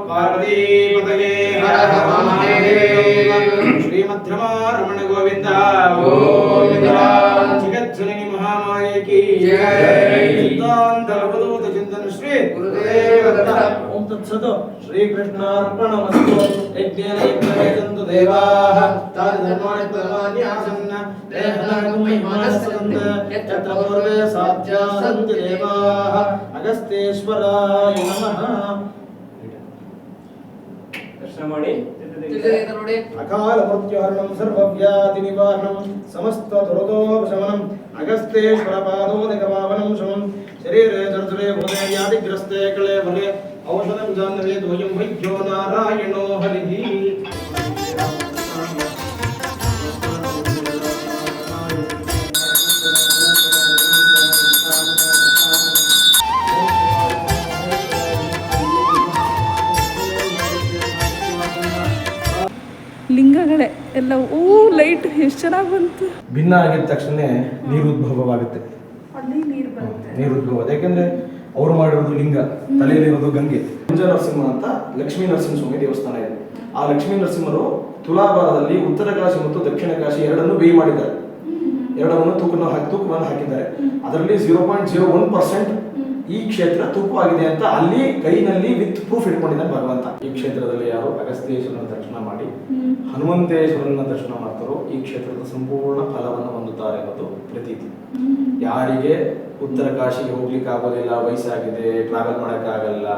ಪಾರ್ವತೀಪತಯೇ ಹರ ಹರ ಮಹಾದೇವ ಶ್ರೀಮದ್ರಮಾರಮಣ ಗೋವಿಂದ ಗೋವಿಂದ ಜಗಜ್ಜನನಿ ಮಹಾಮಾಯೆ ಕಿ ಜಯ ಸಿದ್ಧಾಂತ ಅವಧೂತ ಚಿಂತನ ಶ್ರೀ ಗುರುದೇವ ದತ್ತ ಓಂ ತತ್ಸತ್ ಶ್ರೀಕೃಷ್ಣಾರ್ಪಣಮಸ್ತು ಯಜ್ಞೇನ ಯಜ್ಞೇತಂತು ದೇವಾಃ ತಾನಿ ಧರ್ಮಾಣಿ ಪರಮಾನ್ಯಾಸನ್ನ ದೇಹನಾಗಂ ಮಹಿಮಾನಸ್ಸಂತ ಯತ್ರ ಪೂರ್ವೇ ಸಾಧ್ಯ ಸಂತಿ ದೇವಾಃ ಅಗಸ್ತ್ಯೇಶ್ವರಾಯ ನಮಃ ದರ್ಶನ ಮಾಡಿ ಅಕಾಲ ಮೃತ್ಯುಹರಣಂ ಸರ್ವವ್ಯಾಧಿ ನಿವಾರಣಂ ಸಮಸ್ತ ದುರದೋಪಶಮನಂ ಅಗಸ್ತ್ಯೇಶ್ವರ ಪಾದೋದಕ ಪಾವನಂ ಶಮಂ ಶರೀರೇ ಜರ್ಜರೆ ಭೂತೆ ವ್ಯಾಧಿಗ್ರಸ್ತೆ ಕಳೆ ಭಲೆ ಔಷಧಂ ಜಾಹ್ನವೇ ದ್ವಯಂ ವೈದ್ಯೋ ನಾರಾಯಣೋ ಹರಿಃ. ಲಿಂಗಗಳೇ ಎಲ್ಲ ಲೈಟ್ ಎಷ್ಟು ಚೆನ್ನಾಗಿ ಬಂತು. ಭಿನ್ನ ಆಗಿದ ತಕ್ಷಣ ನೀರು ಉದ್ಭವವಾಗುತ್ತೆ. ನೀರು ಉದ್ಭವ ಯಾಕೆಂದ್ರೆ ಅವರು ಮಾಡಿರೋದು ಲಿಂಗ, ತಲೆಯಲ್ಲಿರೋದು ಗಂಗೆ. ಮಂಜ ನರಸಿಂಹ ಅಂತ ಲಕ್ಷ್ಮೀ ನರಸಿಂಹಸ್ವಾಮಿ ದೇವಸ್ಥಾನ ಇದೆ. ಆ ಲಕ್ಷ್ಮೀ ನರಸಿಂಹರು ತುಲಾಭಾರದಲ್ಲಿ ಉತ್ತರ ಕಾಶಿ ಮತ್ತು ದಕ್ಷಿಣ ಕಾಶಿ ಎರಡನ್ನು ಬೇಯಿ ಮಾಡಿದ್ದಾರೆ. ಎರಡನ್ನು ತೂಕವನ್ನು ಹಾಕಿದ್ದಾರೆ. ಅದರಲ್ಲಿ 0.01% ಈ ಕ್ಷೇತ್ರ ತೂಕವಾಗಿದೆ ಅಂತ ಅಲ್ಲಿ ಕೈನಲ್ಲಿ ವಿತ್ ಪ್ರೂಫ್ ಇಟ್ಕೊಂಡಿದ್ದಾನೆ ಭಗವಂತ. ಈ ಕ್ಷೇತ್ರದಲ್ಲಿ ಯಾರು ಅಗಸ್ತ್ಯೇಶ್ವರನ ದರ್ಶನ ಮಾಡಿ ಹನುಮಂತೇಶ್ವರನ ದರ್ಶನ ಮಾಡ್ತಾರೋ ಈ ಕ್ಷೇತ್ರದ ಸಂಪೂರ್ಣ ಫಲವನ್ನು ಹೊಂದುತ್ತಾರೆ ಅನ್ನೋದು ಪ್ರತೀತಿ. ಯಾರಿಗೆ ಉತ್ತರ ಕಾಶಿಗೆ ಹೋಗ್ಲಿಕ್ಕೆ ಆಗೋದಿಲ್ಲ, ವಯಸ್ಸಾಗಿದೆ, ಟ್ರಾವೆಲ್ ಮಾಡೋಕ್ಕಾಗಲ್ಲ,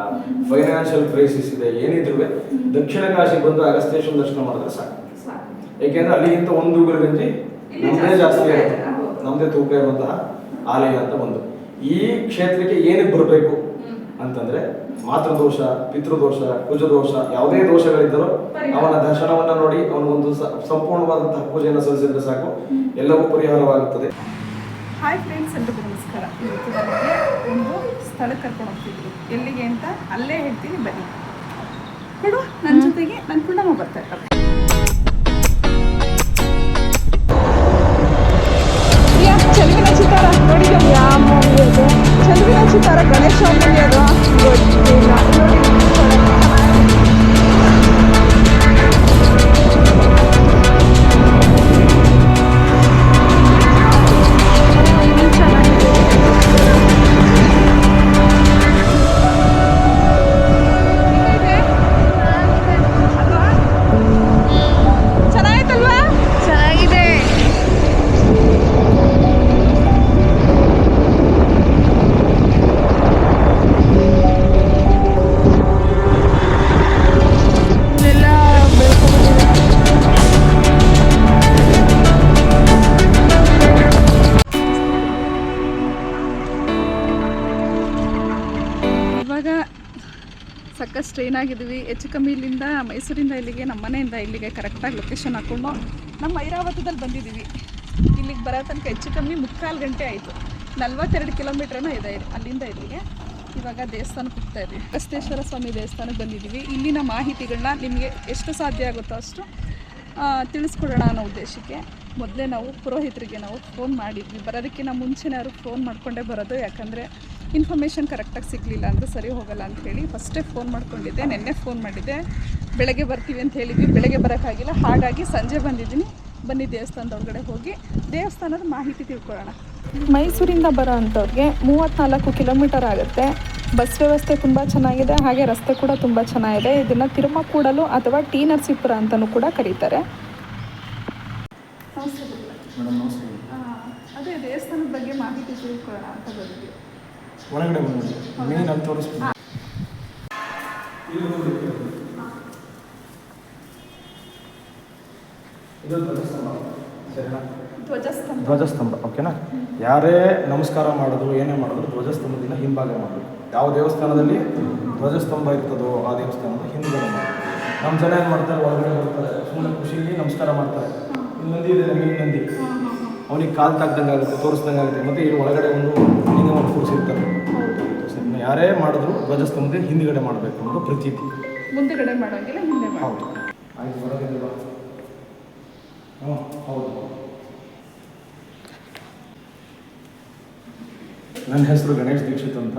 ಫೈನಾನ್ಷಿಯಲ್ ಕ್ರೈಸಿಸ್ ಇದೆ, ಏನಿದ್ರು ದಕ್ಷಿಣ ಕಾಶಿಗೆ ಬಂದು ಅಗಸ್ತ್ಯೇಶ್ವರ ದರ್ಶನ ಮಾಡಿದ್ರೆ ಸಾಕು. ಯಾಕೆಂದ್ರೆ ಅಲ್ಲಿಗಿಂತ ಒಂದು ಗಂಜಿ ನಮ್ಮದೇ ಜಾಸ್ತಿ ಆಗುತ್ತೆ, ನಮ್ಮದೇ ತೂಕ ಇರುವಂತಹ ಆಲಯ ಅಂತ ಒಂದು. ಈ ಕ್ಷೇತ್ರಕ್ಕೆ ಏನಕ್ಕೆ ಬರಬೇಕು ಅಂತಂದ್ರೆ ಮಾತೃದೋಷ, ಪಿತೃದೋಷ, ಕುಜದೋಷ, ಯಾವುದೇ ದೋಷಗಳಿದ್ದರೂ ಅವನ ದರ್ಶನವನ್ನ ನೋಡಿ ಅವನಿಗೊಂದು ಸಂಪೂರ್ಣವಾದಂತಹ ಪೂಜೆಯನ್ನು ಸಲ್ಲಿಸಿದ್ರೆ ಸಾಕು, ಎಲ್ಲವೂ ಪರಿಹಾರವಾಗುತ್ತದೆ. ಹಾಯ್ ಫ್ರೆಂಡ್ಸ್, ಎಲ್ರಿಗೂ ನಮಸ್ಕಾರ. ಇವತ್ತು ನಮಗೆ ಒಂದು ಸ್ಥಳಕ್ಕೆ ಕರ್ಕೊಂಡು ಹೋಗ್ತಿದ್ವಿ. ಎಲ್ಲಿಗೆ ಅಂತ ಅಲ್ಲೇ ಹೇಳ್ತೀನಿ, ಬನ್ನಿ. ನೋಡು, ನನ್ನ ಜೊತೆಗೆ ನನ್ನ ಪುಣ್ಣಮ್ಮ ಬರ್ತಾ ಇರ್ತಾರೆ. ಚೆಲುವಿನ ಚಿತ್ತಾರ ನೋಡಿದ್ದೀವಿ. ಯಾವ ಮೂವಿ ಅದು? ಚೆಲುವಿನ ಚಿತ್ತಾರ ಗಣೇಶ ಮೂವಿ ಅದು ಗೊತ್ತಿಲ್ಲ. ಸಾಕಷ್ಟು ಟ್ರೈನ್ ಆಗಿದ್ವಿ. ಹೆಚ್ಚು ಕಮ್ಮಿ ಇಲ್ಲಿಂದ ಮೈಸೂರಿಂದ ಇಲ್ಲಿಗೆ, ನಮ್ಮ ಮನೆಯಿಂದ ಇಲ್ಲಿಗೆ ಕರೆಕ್ಟಾಗಿ ಲೊಕೇಶನ್ ಹಾಕ್ಕೊಂಡು ನಮ್ಮ ಐರಾವತದಲ್ಲಿ ಬಂದಿದ್ದೀವಿ. ಇಲ್ಲಿಗೆ ಬರೋ ತನಕ ಹೆಚ್ಚು ಕಮ್ಮಿ 3/4 ಗಂಟೆ ಆಯಿತು. 42 ಕಿಲೋಮೀಟ್ರನೂ ಇದೆ ಅಲ್ಲಿಂದ ಇಲ್ಲಿಗೆ. ಇವಾಗ ದೇವಸ್ಥಾನಕ್ಕೆ ಹೋಗ್ತಾ ಇದ್ವಿ. ಅಗಸ್ತ್ಯೇಶ್ವರ ಸ್ವಾಮಿ ದೇವಸ್ಥಾನಕ್ಕೆ ಬಂದಿದ್ದೀವಿ. ಇಲ್ಲಿನ ಮಾಹಿತಿಗಳನ್ನ ನಿಮಗೆ ಎಷ್ಟು ಸಾಧ್ಯ ಆಗುತ್ತೋ ಅಷ್ಟು ತಿಳಿಸ್ಕೊಡೋಣ ಅನ್ನೋ ಉದ್ದೇಶಕ್ಕೆ ಮೊದಲೇ ನಾವು ಪುರೋಹಿತರಿಗೆ ಫೋನ್ ಮಾಡಿದ್ವಿ. ಬರೋದಕ್ಕಿಂತ ಮುಂಚೆನೇ ಅವ್ರಿಗೆ ಫೋನ್ ಮಾಡಿಕೊಂಡೇ ಬರೋದು, ಯಾಕಂದರೆ ಇನ್ಫಾರ್ಮೇಷನ್ ಕರೆಕ್ಟಾಗಿ ಸಿಗಲಿಲ್ಲ ಅಂದರೆ ಸರಿ ಹೋಗಲ್ಲ ಅಂಥೇಳಿ ಫಸ್ಟೇ ಫೋನ್ ಮಾಡ್ಕೊಂಡಿದ್ದೆ. ನಿನ್ನೆ ಫೋನ್ ಮಾಡಿದ್ದೆ, ಬೆಳಗ್ಗೆ ಬರ್ತೀವಿ ಅಂತ ಹೇಳಿದ್ವಿ. ಬೆಳಗ್ಗೆ ಬರೋಕ್ಕಾಗಿಲ್ಲ, ಹಾಗಾಗಿ ಸಂಜೆ ಬಂದಿದ್ದೀನಿ. ಬನ್ನಿ ದೇವಸ್ಥಾನದ ಒಳಗಡೆ ಹೋಗಿ ದೇವಸ್ಥಾನದ ಮಾಹಿತಿ ತಿಳ್ಕೊಳ್ಳೋಣ. ಮೈಸೂರಿಂದ ಬರೋ ಅಂಥವ್ರಿಗೆ 34 ಕಿಲೋಮೀಟರ್ ಆಗುತ್ತೆ. ಬಸ್ ವ್ಯವಸ್ಥೆ ತುಂಬ ಚೆನ್ನಾಗಿದೆ, ಹಾಗೆ ರಸ್ತೆ ಕೂಡ ತುಂಬ ಚೆನ್ನಾಗಿದೆ. ಇದನ್ನು ತಿರುಮಕೂಡಲು ಅಥವಾ ಟಿ ನರಸೀಪುರ ಅಂತಲೂ ಕೂಡ ಕರೀತಾರೆ. ಅದೇ ದೇವಸ್ಥಾನದ ಬಗ್ಗೆ ಮಾಹಿತಿ ತಿಳ್ಕೊಳ್ಳೋಣ ಅಂತ ಬಂದ್ವಿ. ಒಳಗಡೆ ಬಂದ್ಬಿಡಿ, ಮೇನ್ ಅಲ್ಲಿ ತೋರಿಸ್ತೀನಿ. ಇದು ಧ್ವಜಸ್ತಂಭ, ಓಕೆನಾ? ಯಾರೇ ನಮಸ್ಕಾರ ಮಾಡಿದ್ರು, ಏನೇ ಮಾಡಿದ್ರು ಧ್ವಜಸ್ತಂಭದಿಂದ ಹಿಂಭಾಗ ಮಾಡಬೇಕು. ಯಾವ ದೇವಸ್ಥಾನದಲ್ಲಿ ಧ್ವಜಸ್ತಂಭ ಇರ್ತದೋ ಆ ದೇವಸ್ಥಾನದ ಹಿಂದ್ಗಡೆ ಮಾಡಿ. ನಮ್ಮ ಜನ ಏನು ಮಾಡ್ತಾರೆ, ಒಳಗಡೆ ಬರ್ತಾರೆ, ಸುಮ್ಮನೆ ಖುಷಿಗೆ ನಮಸ್ಕಾರ ಮಾಡ್ತಾರೆ. ಇಲ್ಲಿ ನಂದಿ ಇದೆ, ಮೀನು ನಂದಿ, ಅವನಿಗೆ ಕಾಲು ತಾಗ್ದಂಗೆ ಆಗುತ್ತೆ, ತೋರಿಸ್ದಂಗೆ ಆಗುತ್ತೆ. ಮತ್ತು ಇಲ್ಲಿ ಒಳಗಡೆ ಒಂದು ಲಿಂಗವನ್ನು ಕೂರಿಸಿರ್ತಾರೆ. ಯಾರೇ ಮಾಡಿದ್ರು ಧ್ವಜಸ್ತಂಭದ ಹಿಂದ್ಗಡೆ ಮಾಡಬೇಕು ಅನ್ನೋದು ಪ್ರತೀತಿ. ಮುಂದೆಗಡೆ ಮಾಡೋಂಗಿಲ್ಲ, ಹಿಂದೆ ಹೌದು. ಆಯ್ತು, ಬರೋದಿಲ್ಲ. ಹೌದು. ನನ್ನ ಹೆಸರು ಗಣೇಶ್ ದೀಕ್ಷಿತ್ ಅಂತ.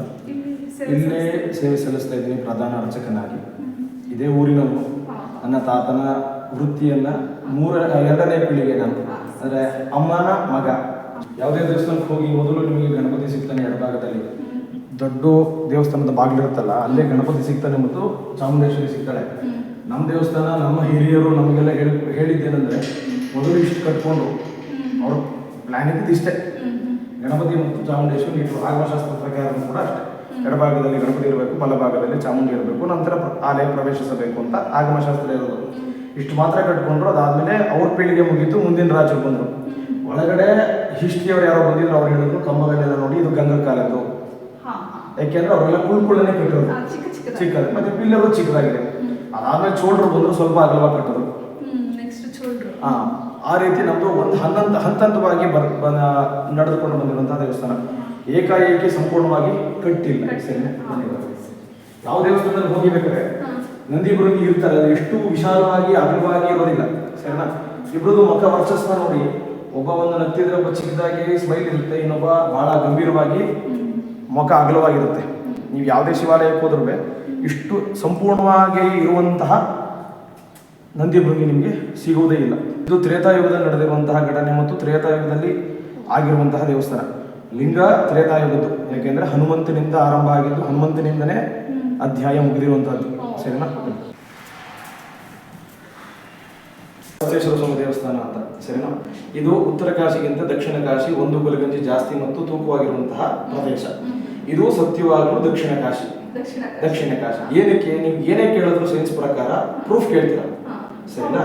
ಇಲ್ಲೇ ಸೇವೆ ಸಲ್ಲಿಸ್ತಾ ಇದ್ದೀನಿ ಪ್ರಧಾನ ಅರ್ಚಕನಾಗಿ. ಇದೇ ಊರಿನವನು. ನನ್ನ ತಾತನ ವೃತ್ತಿಯನ್ನ ಎರಡನೇ ಪೀಳಿಗೆ ನಾನು, ಅಂದರೆ ಅಮ್ಮನ ಮಗ. ಯಾವುದೇ ದೇವಸ್ಥಾನಕ್ಕೆ ಹೋಗಿ ಮೊದಲು ನಿಮಗೆ ಗಣಪತಿ ಸಿಗ್ತಾನೆ ಎಡಭಾಗದಲ್ಲಿ, ದೊಡ್ಡ ದೇವಸ್ಥಾನದ ಬಾಗಿಲಿರುತ್ತಲ್ಲ ಅಲ್ಲೇ ಗಣಪತಿ ಸಿಗ್ತಾನೆ ಮತ್ತು ಚಾಮುಂಡೇಶ್ವರಿ ಸಿಗ್ತಾಳೆ. ನಮ್ಮ ದೇವಸ್ಥಾನ ನಮ್ಮ ಹಿರಿಯರು ನಮಗೆಲ್ಲ ಹೇಳಿದ್ದೇನೆಂದರೆ ಮೊದಲು ಇಷ್ಟು ಕಟ್ಕೊಂಡು ಅವ್ರ ಪ್ಲಾನ್ ಇದ್ದಿದ್ದು ಇಷ್ಟೇ, ಗಣಪತಿ ಮತ್ತು ಚಾಮುಂಡೇಶ್ವರಿ ಇಟ್ಟು. ಆಗಮಶಾಸ್ತ್ರ ಪ್ರಕಾರ ಕೂಡ ಅಷ್ಟೇ, ಎಡಭಾಗದಲ್ಲಿ ಗಣಪತಿ ಇರಬೇಕು, ಬಲಭಾಗದಲ್ಲಿ ಚಾಮುಂಡಿ ಇರಬೇಕು, ನಂತರ ಆಲಯ ಪ್ರವೇಶಿಸಬೇಕು ಅಂತ ಆಗಮಶಾಸ್ತ್ರ ಇರೋದು. ಇಷ್ಟು ಮಾತ್ರ ಕಟ್ಕೊಂಡ್ರು. ಅದಾದಮೇಲೆ ಅವ್ರ ಪೀಳಿಗೆ ಮುಗೀತು, ಮುಂದಿನ ರಾಜರು ಬಂದರು. ಒಳಗಡೆ ಹಿಸ್ಟ್ರಿಯವ್ರು ಯಾರೋ ಬಂದಿದ್ರು, ಅವ್ರು ಹೇಳಿದ್ರು ಕಂಬಗಳನ್ನೆಲ್ಲ ನೋಡಿ ಇದು ಗಂಗರ ಕಾಲದ್ದು, ಯಾಕೆಂದ್ರೆ ಅವರೆಲ್ಲ ಕುಳ್ಕುಳ್ಳನೆ ಕಟ್ಟಿರೋದು ಚಿಕ್ಕದು, ಮತ್ತೆ ಪಿಲ್ಲರು ಚಿಕ್ಕದಾಗಿದೆ. ಅದಾದ್ಮೇಲೆ ಚೋಳರು ಬಂದರು, ಸ್ವಲ್ಪ ಅಗಲವಾಗಿ ಕಟ್ಟೋದು. ಆ ರೀತಿ ನಮ್ದು ಒಂದು ಹಂತವಾಗಿ ನಡೆದುಕೊಂಡು ಬಂದಿರುವಂತಹ ದೇವಸ್ಥಾನ. ಏಕಾಏಕಿ ಸಂಪೂರ್ಣವಾಗಿ ಕಟ್ಟಿಲ್ಲ. ಸರಿ, ಯಾವ ದೇವಸ್ಥಾನದಲ್ಲಿ ಹೋಗಿಬೇಕಾದ್ರೆ ನಂದಿ ಬೃಂಗಿ ಇರ್ತಾರೆ, ಅದು ಎಷ್ಟು ವಿಶಾಲವಾಗಿ ಅಗಲವಾಗಿ ಇರೋದಿಲ್ಲ. ಸರಿನಾ? ಇಬ್ಬರದು ಮುಖ ವರ್ಚಸ್ವ ನೋಡಿ, ಒಬ್ಬ ಒಂದು ನಗ್ತಿದ್ರೆ ಒಬ್ಬ ಚಿಕ್ಕದಾಗಿ ಸ್ಮೈಲ್ ಇರುತ್ತೆ, ಇನ್ನೊಬ್ಬ ಬಹಳ ಗಂಭೀರವಾಗಿ ಮುಖ ಅಗಲವಾಗಿರುತ್ತೆ. ನೀವು ಯಾವುದೇ ಶಿವಾಲಯಕ್ಕೆ ಹೋದ್ರೂ ಇಷ್ಟು ಸಂಪೂರ್ಣವಾಗಿ ಇರುವಂತಹ ನಂದಿ ಭೃಂಗಿ ನಿಮಗೆ ಸಿಗುವುದೇ ಇಲ್ಲ. ಇದು ತ್ರೇತಾಯುಗದಲ್ಲಿ ನಡೆದಿರುವಂತಹ ಘಟನೆ ಮತ್ತು ತ್ರೇತಾಯುಗದಲ್ಲಿ ಆಗಿರುವಂತಹ ದೇವಸ್ಥಾನ. ಲಿಂಗ ತ್ರೇತಾಯುಗದ್ದು, ಯಾಕೆಂದ್ರೆ ಹನುಮಂತನಿಂದ ಆರಂಭ ಆಗಿದ್ದು, ಹನುಮಂತನಿಂದನೇ ಅಧ್ಯಾಯ ಮುಗಿದಿರುವಂತಹದ್ದು. ಸರಿನಾ? ಬಸವೇಶ್ವರ ಸ್ವಾಮಿ ದೇವಸ್ಥಾನ ಅಂತ. ಸರಿನಾ? ಇದು ಉತ್ತರ ಕಾಶಿಗಿಂತ ದಕ್ಷಿಣ ಕಾಶಿ 1 ಬಲಗಂಜಿ ಜಾಸ್ತಿ ಮತ್ತು ತೂಕವಾಗಿರುವಂತಹ ಪ್ರದೇಶ. ಇದು ಸತ್ಯವಾಗಲು ದಕ್ಷಿಣ ಕಾಶಿ. ಏನಕ್ಕೆ ನೀವು ಏನೇ ಕೇಳಿದ್ರು ಸೈನ್ಸ್ ಪ್ರಕಾರ ಪ್ರೂಫ್ ಕೇಳ್ತೀರ. ಸರಿನಾ?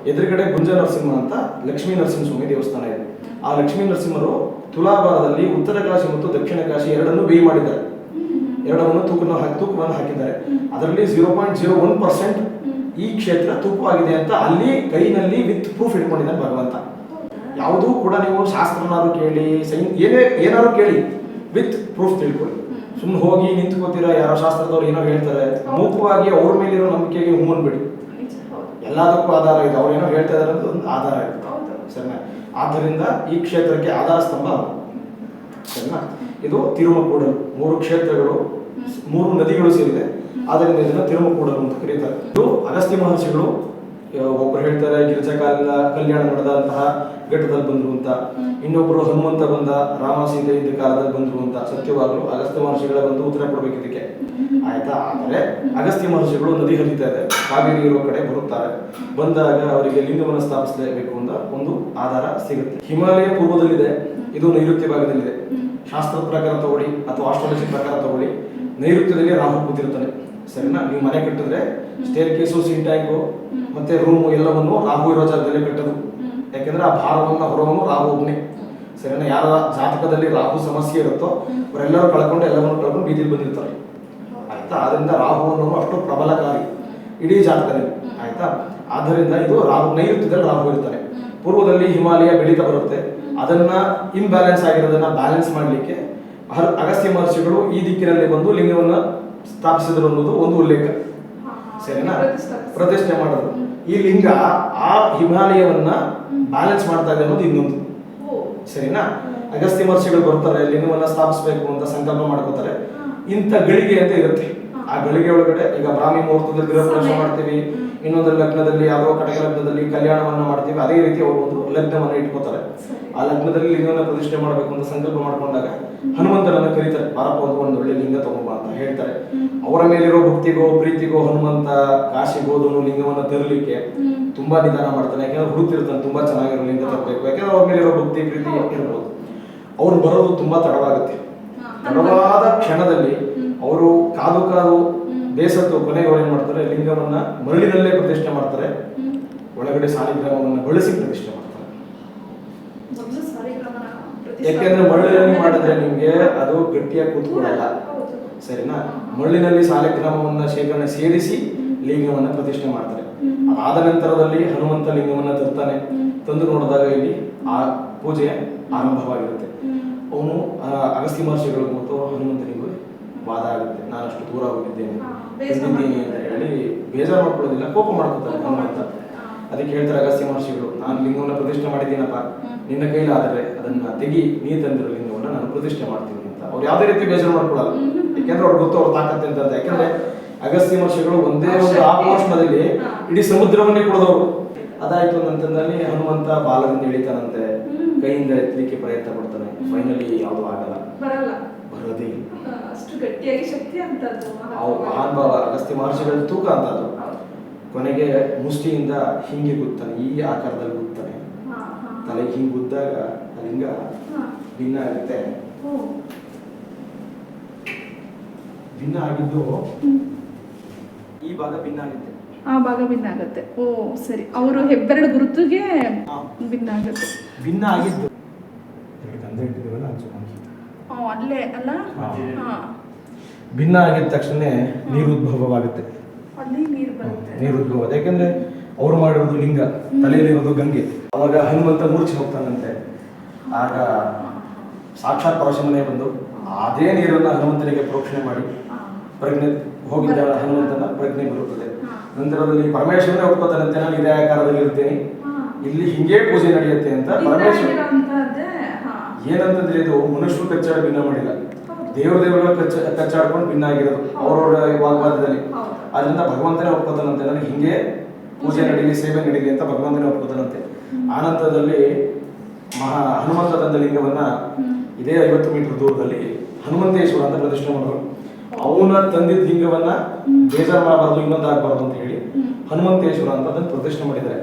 ಎದುರುಗಡೆ ಗುಂಜ ನರಸಿಂಹ ಅಂತ ಲಕ್ಷ್ಮೀ ನರಸಿಂಹಸ್ವಾಮಿ ದೇವಸ್ಥಾನ ಇದೆ. ಆ ಲಕ್ಷ್ಮೀ ನರಸಿಂಹರು ತುಲಾಭಾರದಲ್ಲಿ ಉತ್ತರ ಕಾಶಿ ಮತ್ತು ದಕ್ಷಿಣ ಕಾಶಿ ಎರಡನ್ನೂ ಬೇಯಿ ಮಾಡಿದ್ದಾರೆ, ಎರಡನ್ನು ತೂಕವನ್ನು ಹಾಕಿದ್ದಾರೆ. ಅದರಲ್ಲಿ 0.01% ಈ ಕ್ಷೇತ್ರ ತೂಕವಾಗಿದೆ ಅಂತ ಅಲ್ಲಿ ಕೈನಲ್ಲಿ ವಿತ್ ಪ್ರೂಫ್ ಇಟ್ಕೊಂಡಿದ್ದಾನೆ ಭಗವಂತ. ಯಾವುದೂ ಕೂಡ ನೀವು ಶಾಸ್ತ್ರನಾದ್ರು ಕೇಳಿ, ಏನಾದ್ರು ಕೇಳಿ, ವಿತ್ ಪ್ರೂಫ್ ತಿಳ್ಕೊಳ್ಳಿ. ಸುಮ್ಮನೆ ಹೋಗಿ ನಿಂತ್ಕೋತೀರಾ, ಯಾರೋ ಶಾಸ್ತ್ರದವ್ರು ಏನೋ ಹೇಳ್ತಾರೆ, ಮೂಕವಾಗಿ ಅವ್ರ ಮೇಲಿರೋ ನಂಬಿಕೆಗೆ ಹೂವನ್ಬಿಡಿ. ಎಲ್ಲದಕ್ಕೂ ಆಧಾರ ಇದೆ, ಅವ್ರೇನೋ ಹೇಳ್ತಾ ಇದಾರೆ ಅಂತ ಒಂದು ಆಧಾರ ಇದೆ. ಸರಿನಾ? ಆದ್ದರಿಂದ ಈ ಕ್ಷೇತ್ರಕ್ಕೆ ಆಧಾರ ಸ್ತಂಭ. ಸರಿನಾ? ಇದು ತಿರುಮಕೂಡಲು. 3 ಕ್ಷೇತ್ರಗಳು, 3 ನದಿಗಳು ಸೇರಿದೆ, ಆದ್ದರಿಂದ ಇದನ್ನ ತಿರುಮಕೂಡಲು ಅಂತ ಕರೀತಾರೆ. ಇದು ಅಗಸ್ತ್ಯ ಮಹರ್ಷಿಗಳು, ಒಬ್ಬರು ಹೇಳ್ತಾರೆ ಗಿರಿಜಾಕಾಲದ ಕಲ್ಯಾಣ ನಡೆದಂತಹ ಘಟ್ಟದಲ್ಲಿ ಬಂದ್ರು ಅಂತ, ಇನ್ನೊಬ್ರು ಹನುಮಂತ ಬಂದ ರಾಮ ಸೀತೆ ಇದ್ದ ಕಾಲದಲ್ಲಿ ಬಂದ್ರು ಅಂತ. ಸತ್ಯವಾಗಲು ಅಗಸ್ತ್ಯ ಮಹರ್ಷಿಗಳ ಬಂದು ಉತ್ತರ ಕೊಡ್ಬೇಕು ಇದಕ್ಕೆ, ಆಯ್ತಾ? ಆದರೆ ಅಗಸ್ತ್ಯ ಮಹರ್ಷಿಗಳು ನದಿ ಹರಿತಾ ಇದೆ, ಕಾವೇರಿ ಇರೋ ಕಡೆ ಬರುತ್ತಾರೆ. ಬಂದಾಗ ಅವರಿಗೆ ಲಿಂಗವನ್ನು ಸ್ಥಾಪಿಸಲೇಬೇಕು ಅಂತ ಒಂದು ಆಧಾರ ಸಿಗುತ್ತೆ. ಹಿಮಾಲಯ ಪೂರ್ವದಲ್ಲಿದೆ, ಇದು ನೈಋತ್ಯ ಭಾಗದಲ್ಲಿದೆ. ಶಾಸ್ತ್ರದ ಪ್ರಕಾರ ತಗೊಳ್ಳಿ ಅಥವಾ ಆಸ್ಟ್ರಾಲಜಿ ಪ್ರಕಾರ ತಗೊಳ್ಳಿ, ನೈಋತ್ಯದಲ್ಲಿ ರಾಹು ಕೂತಿರ್ತಾನೆ. ಸರಿನಾ? ನೀವು ಮನೆ ಕಟ್ಟಿದ್ರೆ ಸ್ಟೇರ್ ಕೇಸು, ಸಿಂಟ್ಯಾಂಕು ಮತ್ತೆ ರೂಮು ಎಲ್ಲವನ್ನು ರಾಹು ಇರೋ ಜಾಗದಲ್ಲಿ ಕಟ್ಟೋದು. ಯಾಕೆಂದ್ರೆ ಆ ಭಾರವನ್ನ ಹೊರವನ್ನು ರಾಹು ಒಬ್ಬನೇ. ಸರಿನಾ? ಯಾರ ಜಾತಕದಲ್ಲಿ ರಾಹು ಸಮಸ್ಯೆ ಇರುತ್ತೋ ಅವರೆಲ್ಲರೂ ಎಲ್ಲವನ್ನು ಕಳ್ಕೊಂಡು ಬೀದಿಲಿ ಬಂದಿರ್ತಾರೆ, ಆಯ್ತಾ? ಅದರಿಂದ ರಾಹುವನ್ನು ಅಷ್ಟು ಪ್ರಬಲಕಾರಿ ಇಡೀ ಜಾತಕದಲ್ಲಿ, ಆಯ್ತಾ? ಆದ್ದರಿಂದ ಇದು ರಾಹು ನೈಋತ್ಯದಲ್ಲಿ ರಾಹು ಇರ್ತಾನೆ. ಪೂರ್ವದಲ್ಲಿ ಹಿಮಾಲಯ ಬೆಳೀತಾ ಬರುತ್ತೆ. ಅದನ್ನ ಇಂಬ್ಯಾಲೆನ್ಸ್ ಆಗಿರೋದನ್ನ ಬ್ಯಾಲೆನ್ಸ್ ಮಾಡಲಿಕ್ಕೆ ಅಗಸ್ತ್ಯ ಮಹರ್ಷಿಗಳು ಈ ದಿಕ್ಕಿನಲ್ಲಿ ಬಂದು ಲಿಂಗವನ್ನ ಸ್ಥಾಪಿಸಿದ್ರು ಅನ್ನೋದು ಒಂದು ಉಲ್ಲೇಖ. ಸರಿನಾ? ಪ್ರತಿಷ್ಠೆ ಮಾಡೋದು. ಈ ಲಿಂಗ ಆ ಹಿಮಾಲಯವನ್ನ ಬ್ಯಾಲೆನ್ಸ್ ಮಾಡ್ತಾ ಇದೆ ಅನ್ನೋದು ಇನ್ನೊಂದು. ಸರಿನಾ? ಅಗಸ್ತ್ಯ ಮಹರ್ಷಿಗಳು ಬರ್ತಾರೆ, ಲಿಂಗವನ್ನ ಸ್ಥಾಪಿಸಬೇಕು ಅಂತ ಸಂಕಲ್ಪ ಮಾಡ್ಕೋತಾರೆ. ಇಂಥ ಗಳಿಗೆ ಅಂತ ಇರುತ್ತೆ. ಆ ಗಳಿಗೆ ಒಳಗಡೆ ಈಗ ಬ್ರಾಹ್ಮಿ ಮುಹೂರ್ತದಲ್ಲಿ ಗೃಹ ಪ್ರವೇಶ ಮಾಡ್ತೀವಿ, ಇನ್ನೊಂದು ಲಗ್ನದಲ್ಲಿ ಯಾವುದೋ ಕಟಕ ಲಗ್ನದಲ್ಲಿ ಕಲ್ಯಾಣವನ್ನ ಮಾಡ್ತೀವಿ. ಅದೇ ರೀತಿ ಅವರು ಒಂದು ಲಗ್ನವನ್ನ ಇಟ್ಕೋತಾರೆ. ಆ ಲಗ್ನದಲ್ಲಿ ಲಿಂಗವನ್ನ ಪ್ರತಿಷ್ಠೆ ಮಾಡಬೇಕು ಅಂತ ಸಂಕಲ್ಪ ಮಾಡ್ಕೊಂಡಾಗ ಹನುಮಂತನನ್ನ ಕರೀತಾರೆ, ಬಾರಪ್ಪ ಒಂದು ಒಳ್ಳೆ ಲಿಂಗ ತಗೊಂಬ ಅಂತ ಹೇಳ್ತಾರೆ. ಅವರ ಮೇಲಿರೋ ಭಕ್ತಿಗೋ ಪ್ರೀತಿಗೋ ಹನುಮಂತ ಕಾಶಿಗೆ ಹೋದನು ಲಿಂಗವನ್ನ ತರಲಿಕ್ಕೆ ತುಂಬಾ ನಿಧಾನ ಮಾಡ್ತಾನೆ. ಯಾಕಂದ್ರೆ ಹುಡುಕ್ತಿರ್ತಾನೆ ತುಂಬಾ ಚೆನ್ನಾಗಿರೋ ಲಿಂಗ ತರಬೇಕು, ಯಾಕಂದ್ರೆ ಅವ್ರ ಮೇಲಿರೋ ಭಕ್ತಿ ಪ್ರೀತಿ ಇರ್ಬೋದು. ಅವ್ರು ಬರೋದು ತುಂಬಾ ತಡವಾಗುತ್ತೆ. ತಡವಾದ ಕ್ಷಣದಲ್ಲಿ ಅವರು ಕಾದು ಬೇಸತ್ತು ಕೊನೆಗೆ ಅವ್ರು ಏನ್ ಮಾಡ್ತಾರೆ, ಲಿಂಗವನ್ನ ಮರಳಿನಲ್ಲೇ ಪ್ರತಿಷ್ಠೆ ಮಾಡ್ತಾರೆ. ಒಳಗಡೆ ಸಾಲಿಗ್ರಾಮವನ್ನು ಬಳಸಿ ಪ್ರತಿಷ್ಠೆ ಮಾಡ್ತಾರೆ. ಯಾಕೆಂದ್ರೆ ಮರಳಿನಲ್ಲಿ ಮಾಡಿದ್ರೆ ನಿಮ್ಗೆ ಅದು ಗಟ್ಟಿಯಾಗಿ ಕೂತ್ಕೊಳ್ಳಲ್ಲ. ಸರಿನಾ? ಮರಳಿನಲ್ಲಿ ಸಾಲಿಗ್ರಾಮವನ್ನ ಸೇರಿಸಿ ಲಿಂಗವನ್ನ ಪ್ರತಿಷ್ಠೆ ಮಾಡ್ತಾರೆ. ಅದಾದ ನಂತರದಲ್ಲಿ ಹನುಮಂತ ಲಿಂಗವನ್ನ ತರ್ತಾನೆ. ತಂದು ನೋಡಿದಾಗ ಇಲ್ಲಿ ಆ ಪೂಜೆ ಆರಂಭವಾಗಿರುತ್ತೆ. ಅವನು ಅಗಸ್ತ್ಯ ಮಹರ್ಷಿಗಳು ಮತ್ತು ಹನುಮಂತನಿಗೂ ವಾದ ಆಗುತ್ತೆ. ನಾನು ಅಷ್ಟು ದೂರ ಹೋಗಿದ್ದೇನೆ ಬಂದಿದ್ದೀನಿ ಅಂತ ಹೇಳಿ ಬೇಜಾರು ಮಾಡ್ಕೊಳ್ಳೋದಿಲ್ಲ, ಕೋಪ ಮಾಡ್ಕೊತಾರೆ ಹನುಮಂತ. ಅದಕ್ಕೆ ಹೇಳ್ತಾರೆ ಅಗಸ್ತ್ಯ ಮಹರ್ಷಿಗಳು, ನಾನು ಲಿಂಗವನ್ನ ಪ್ರತಿಷ್ಠೆ ಮಾಡಿದ್ದೀನಪ್ಪ, ನಿನ್ನ ಕೈಲಾದರೆ ಅದನ್ನ ತೆಗಿ, ನೀ ತಂದಿರೋ ಲಿಂಗವನ್ನ ನಾನು ಪ್ರತಿಷ್ಠೆ ಮಾಡ್ತೀನಿ ಅಂತ. ಅವ್ರು ಯಾವುದೇ ರೀತಿ ಬೇಜಾರು ಮಾಡ್ಕೊಳ್ಳಲ್ಲ. ಯಾಕೆಂದ್ರೆ ಅವ್ರಿಗೆ ಗೊತ್ತು ಅವ್ರ ತಾಕತ್ತೆ ಅಂತ. ಯಾಕಂದ್ರೆ ಅಗಸ್ತ್ಯ ಮಹರ್ಷಿಗಳು ಒಂದೇ ಒಂದು ಆಪೋಷಣದಲ್ಲಿ ಇಡೀ ಸಮುದ್ರವನ್ನೇ ಕುಡಿದವರು. ಅದಾಯ್ತು ಅಂತಂದಲ್ಲಿ ಹನುಮಂತ ಬಾಲದಿಂದ ಇಳಿತಾನಂತೆ, ಕೈಯಿಂದ ಎತ್ತಲಿಕ್ಕೆ ಪ್ರಯತ್ನ ಪಡ್ತಾನೆ. ಫೈನಲಿ ಯಾವುದು ಆಗಲ್ಲ, ಬರೋದೇ ಇಲ್ಲ. ಅಷ್ಟು ಗಟ್ಟಿಯಾಗಿ ಶಕ್ತಿ ಅಂತದ್ದು ಮಹಾನ್ ಭಾವ ಅಗಸ್ತ್ಯ ಮಹರ್ಷಿಗಳ ತೂಕ ಅಂತದ್ದು. ಕೊನೆಗೆ ಮುಷ್ಟಿಯಿಂದ ಹಿಂಗೆ ಗುತ್ತಾನೆ, ಈ ಆಕಾರದಲ್ಲಿ ಗುತ್ತಾನೆ. ತಲೆಗೆ ಹಿಂಗೆ ಗುದ್ದಾಗ ಲಿಂಗ ಭಿನ್ನ ಆಗುತ್ತೆ. ಭಿನ್ನ ಆಗಿದ್ದು ಈ ಭಾಗ ಭಿನ್ನ ಆಗುತ್ತೆ, ಆ ಭಾಗ ಭಿನ್ನ ಆಗುತ್ತೆ. ಓ ಸರಿ, ಅವರು ಹೆಬ್ಬೆರಳು ಗುರುತಿಗೆ ಭಿನ್ನ ಆಗುತ್ತೆ. ಭಿನ್ನ ಆಗಿದ್ದು ಅಲ್ಲೇ ಅಲ್ಲ, ಭಿನ್ನ ಆಗಿದ ತಕ್ಷಣ ನೀರು ಉದ್ಭವವಾಗುತ್ತೆ. ಅಲ್ಲಿ ನೀರು ಬರುತ್ತೆ, ನೀರು ಉದ್ಭವ. ಯಾಕೆಂದ್ರೆ ಅವ್ರು ಮಾಡಿರೋದು ಲಿಂಗ, ತಲೆಯಲ್ಲಿರೋದು ಗಂಗೆ. ಅವಾಗ ಹನುಮಂತ ಮೂರ್ಛೆ ಹೋಗ್ತಾನಂತೆ. ಆಗ ಸಾಕ್ಷಾತ್ ಪರಶುಮನೆ ಬಂದು ಅದೇ ನೀರನ್ನು ಹನುಮಂತನಿಗೆ ಪ್ರೋಕ್ಷಣೆ ಮಾಡಿ ಪ್ರಜ್ಞೆ ಹೋಗಿದ್ದ ಹನುಮಂತನ ಪ್ರಜ್ಞೆ ಬರುತ್ತದೆ. ನಂತರದಲ್ಲಿ ಪರಮೇಶ್ವರನೇ ಒಪ್ಕೋತಾನಂತೆ, ನಾನು ಇದೇ ಆಕಾರದಲ್ಲಿ ಇರ್ತೇನೆ, ಇಲ್ಲಿ ಹಿಂಗೇ ಪೂಜೆ ನಡೆಯುತ್ತೆ ಅಂತ. ಪರಮೇಶ್ವರ ಏನಂತಂದ್ರೆ ಇದು ಮನುಷ್ಯರು ಕಚ್ಚಾಡ ಭಿನ್ನ ಮಾಡಿಲ್ಲ, ದೇವರುಗಳು ಕಚ್ಚಾಡ್ಕೊಂಡು ಭಿನ್ನ ಆಗಿರೋದು ಅವ್ರವ್ರ ವಾಗ್ವಾದದಲ್ಲಿ. ಅದರಿಂದ ಭಗವಂತನೇ ಒಪ್ಕೋತಾನಂತೆ, ನನಗೆ ಹಿಂಗೆ ಪೂಜೆ ನಡೀಲಿ, ಸೇವೆ ನಡೀಲಿ ಅಂತ ಭಗವಂತನೇ ಒಪ್ಕೋತಾನಂತೆ. ಆನಂತರದಲ್ಲಿ ಹನುಮಂತ ತಂದ ಲಿಂಗವನ್ನ ಇದೇ 50 ಮೀಟರ್ ದೂರದಲ್ಲಿ ಹನುಮಂತೇಶ್ವರ ಅಂತ ಪ್ರತಿಷ್ಠೆ ಮಾಡಿದ್ರು. ಅವನ ತಂದಿದ್ದ ಲಿಂಗವನ್ನ ಬೇಜಾರು ಮಾಡಬಾರ್ದು, ಇನ್ನೊಂದು ಆಗಬಾರ್ದು ಅಂತ ಹೇಳಿ ಹನುಮಂತೇಶ್ವರ ಅಂತ ಅದನ್ನು ಪ್ರತಿಷ್ಠೆ ಮಾಡಿದ್ದಾರೆ.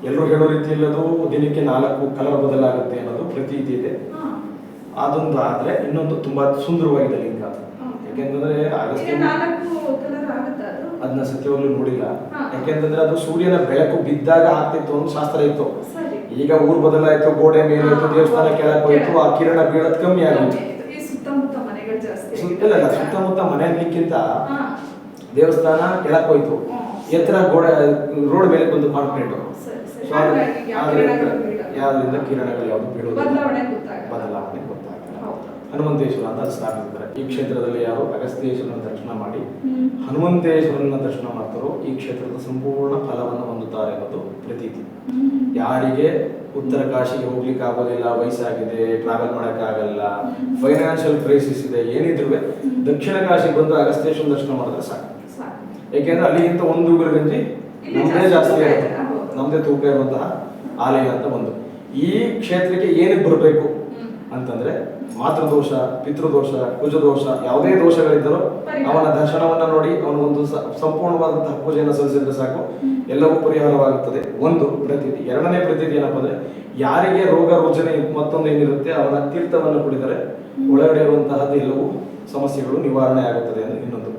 ಎಲ್ಲರೂ ಹೇಳೋ ರೀತಿಯಲ್ಲಿ ಅದು ದಿನಕ್ಕೆ 4 ಕಲರ್ ಬದಲಾಗುತ್ತೆ ಅನ್ನೋದು ಪ್ರತೀತಿ ಇದೆ. ಅದೊಂದು ಆದ್ರೆ ಇನ್ನೊಂದು ತುಂಬಾ ಸುಂದರವಾಗಿದೆ ಲಿಂಗ. ಯಾಕೆಂತಂದ್ರೆ ಅದನ್ನ ಸತ್ಯವಾಗ್ಲೂ ನೋಡಿಲ್ಲ. ಯಾಕೆಂತಂದ್ರೆ ಅದು ಸೂರ್ಯನ ಬೆಳಕು ಬಿದ್ದಾಗ ಆಗ್ತಿತ್ತು ಒಂದು ಶಾಸ್ತ್ರ ಇತ್ತು. ಈಗ ಊರು ಬದಲಾಯ್ತು, ಗೋಡೆ ಮೇಲೆ ದೇವಸ್ಥಾನ ಕೆಳಕ್ಕೆ ಹೋಯ್ತು, ಆ ಕಿರಣ ಬೀಳೋದು ಕಮ್ಮಿ ಆಗಿತ್ತು. ಇಲ್ಲ, ಸುತ್ತಮುತ್ತ ಮನೆ ಅನ್ಲಿಕ್ಕಿಂತ ದೇವಸ್ಥಾನ ಕೆಳಕ್ಕೆ ಹೋಯ್ತು, ಎತ್ತರ ಗೋಡೆ ರೋಡ್ ಮೇಲೆ ಬಂದು ಕಾಂಕ್ರೀಟ್. ಯಾವ್ದ್ರಿಂದ ಕಿರಣಗಳು ಯಾವುದು ಬೀಳೋದು ಬದಲಾವಣೆ ಗೊತ್ತಾಗಲ್ಲ. ಹನುಮಂತೇಶ್ವರ ಅಂತ ಸ್ಥಾಪಿಸಿದ್ದಾರೆ. ಈ ಕ್ಷೇತ್ರದಲ್ಲಿ ಯಾರು ಅಗಸ್ತ್ಯೇಶ್ವರನ ದರ್ಶನ ಮಾಡಿ ಹನುಮಂತೇಶ್ವರನ ದರ್ಶನ ಮಾಡ್ತಾರೋ ಈ ಕ್ಷೇತ್ರದ ಸಂಪೂರ್ಣ ಫಲವನ್ನು ಹೊಂದುತ್ತಾರೆ ಅನ್ನೋದು ಪ್ರತೀತಿ. ಯಾರಿಗೆ ಉತ್ತರ ಕಾಶಿಗೆ ಹೋಗ್ಲಿಕ್ಕೆ ಆಗೋದಿಲ್ಲ, ವಯಸ್ಸಾಗಿದೆ, ಟ್ರಾವೆಲ್ ಮಾಡೋಕ್ಕಾಗಲ್ಲ, ಫೈನಾನ್ಷಿಯಲ್ ಕ್ರೈಸಿಸ್ ಇದೆ, ಏನಿದ್ರು ದಕ್ಷಿಣ ಕಾಶಿಗೆ ಬಂದು ಅಗಸ್ತ್ಯೇಶ್ವರನ ದರ್ಶನ ಮಾಡಿದ್ರೆ ಸಾಕು. ಯಾಕೆಂದ್ರೆ ಅಲ್ಲಿಗಿಂತ 1 ಉಗುರು ಗಂಜಿ ನಮ್ದೇ ಜಾಸ್ತಿ ಇರುತ್ತೆ, ನಮ್ದೇ ತೂಕ ಇರುವಂತಹ ಆಲಯ ಅಂತ ಒಂದು. ಈ ಕ್ಷೇತ್ರಕ್ಕೆ ಏನಕ್ಕೆ ಬರಬೇಕು ಅಂತಂದ್ರೆ ಮಾತೃದೋಷ, ಪಿತೃದೋಷ, ಕುಜದೋಷ, ಯಾವುದೇ ದೋಷಗಳಿದ್ದರೂ ಅವನ ದರ್ಶನವನ್ನ ನೋಡಿ ಅವನೊಂದು ಸಂಪೂರ್ಣವಾದಂತಹ ಪೂಜೆಯನ್ನು ಸಲ್ಲಿಸಿದ್ರೆ ಸಾಕು, ಎಲ್ಲವೂ ಪರಿಹಾರವಾಗುತ್ತದೆ. ಒಂದು ಪ್ರತೀತಿ. ಎರಡನೇ ಪ್ರತೀತಿ ಏನಪ್ಪಾ ಅಂದ್ರೆ ಯಾರಿಗೆ ರೋಗ ರುಜಿನ ಮತ್ತೊಂದು ಏನಿರುತ್ತೆ ಅವನ ತೀರ್ಥವನ್ನು ಕುಡಿದರೆ ಒಳಗಡೆ ಇರುವಂತಹದ್ದು ಎಲ್ಲವೂ ಸಮಸ್ಯೆಗಳು ನಿವಾರಣೆ ಆಗುತ್ತದೆ ಅಂತ ಇನ್ನೊಂದು.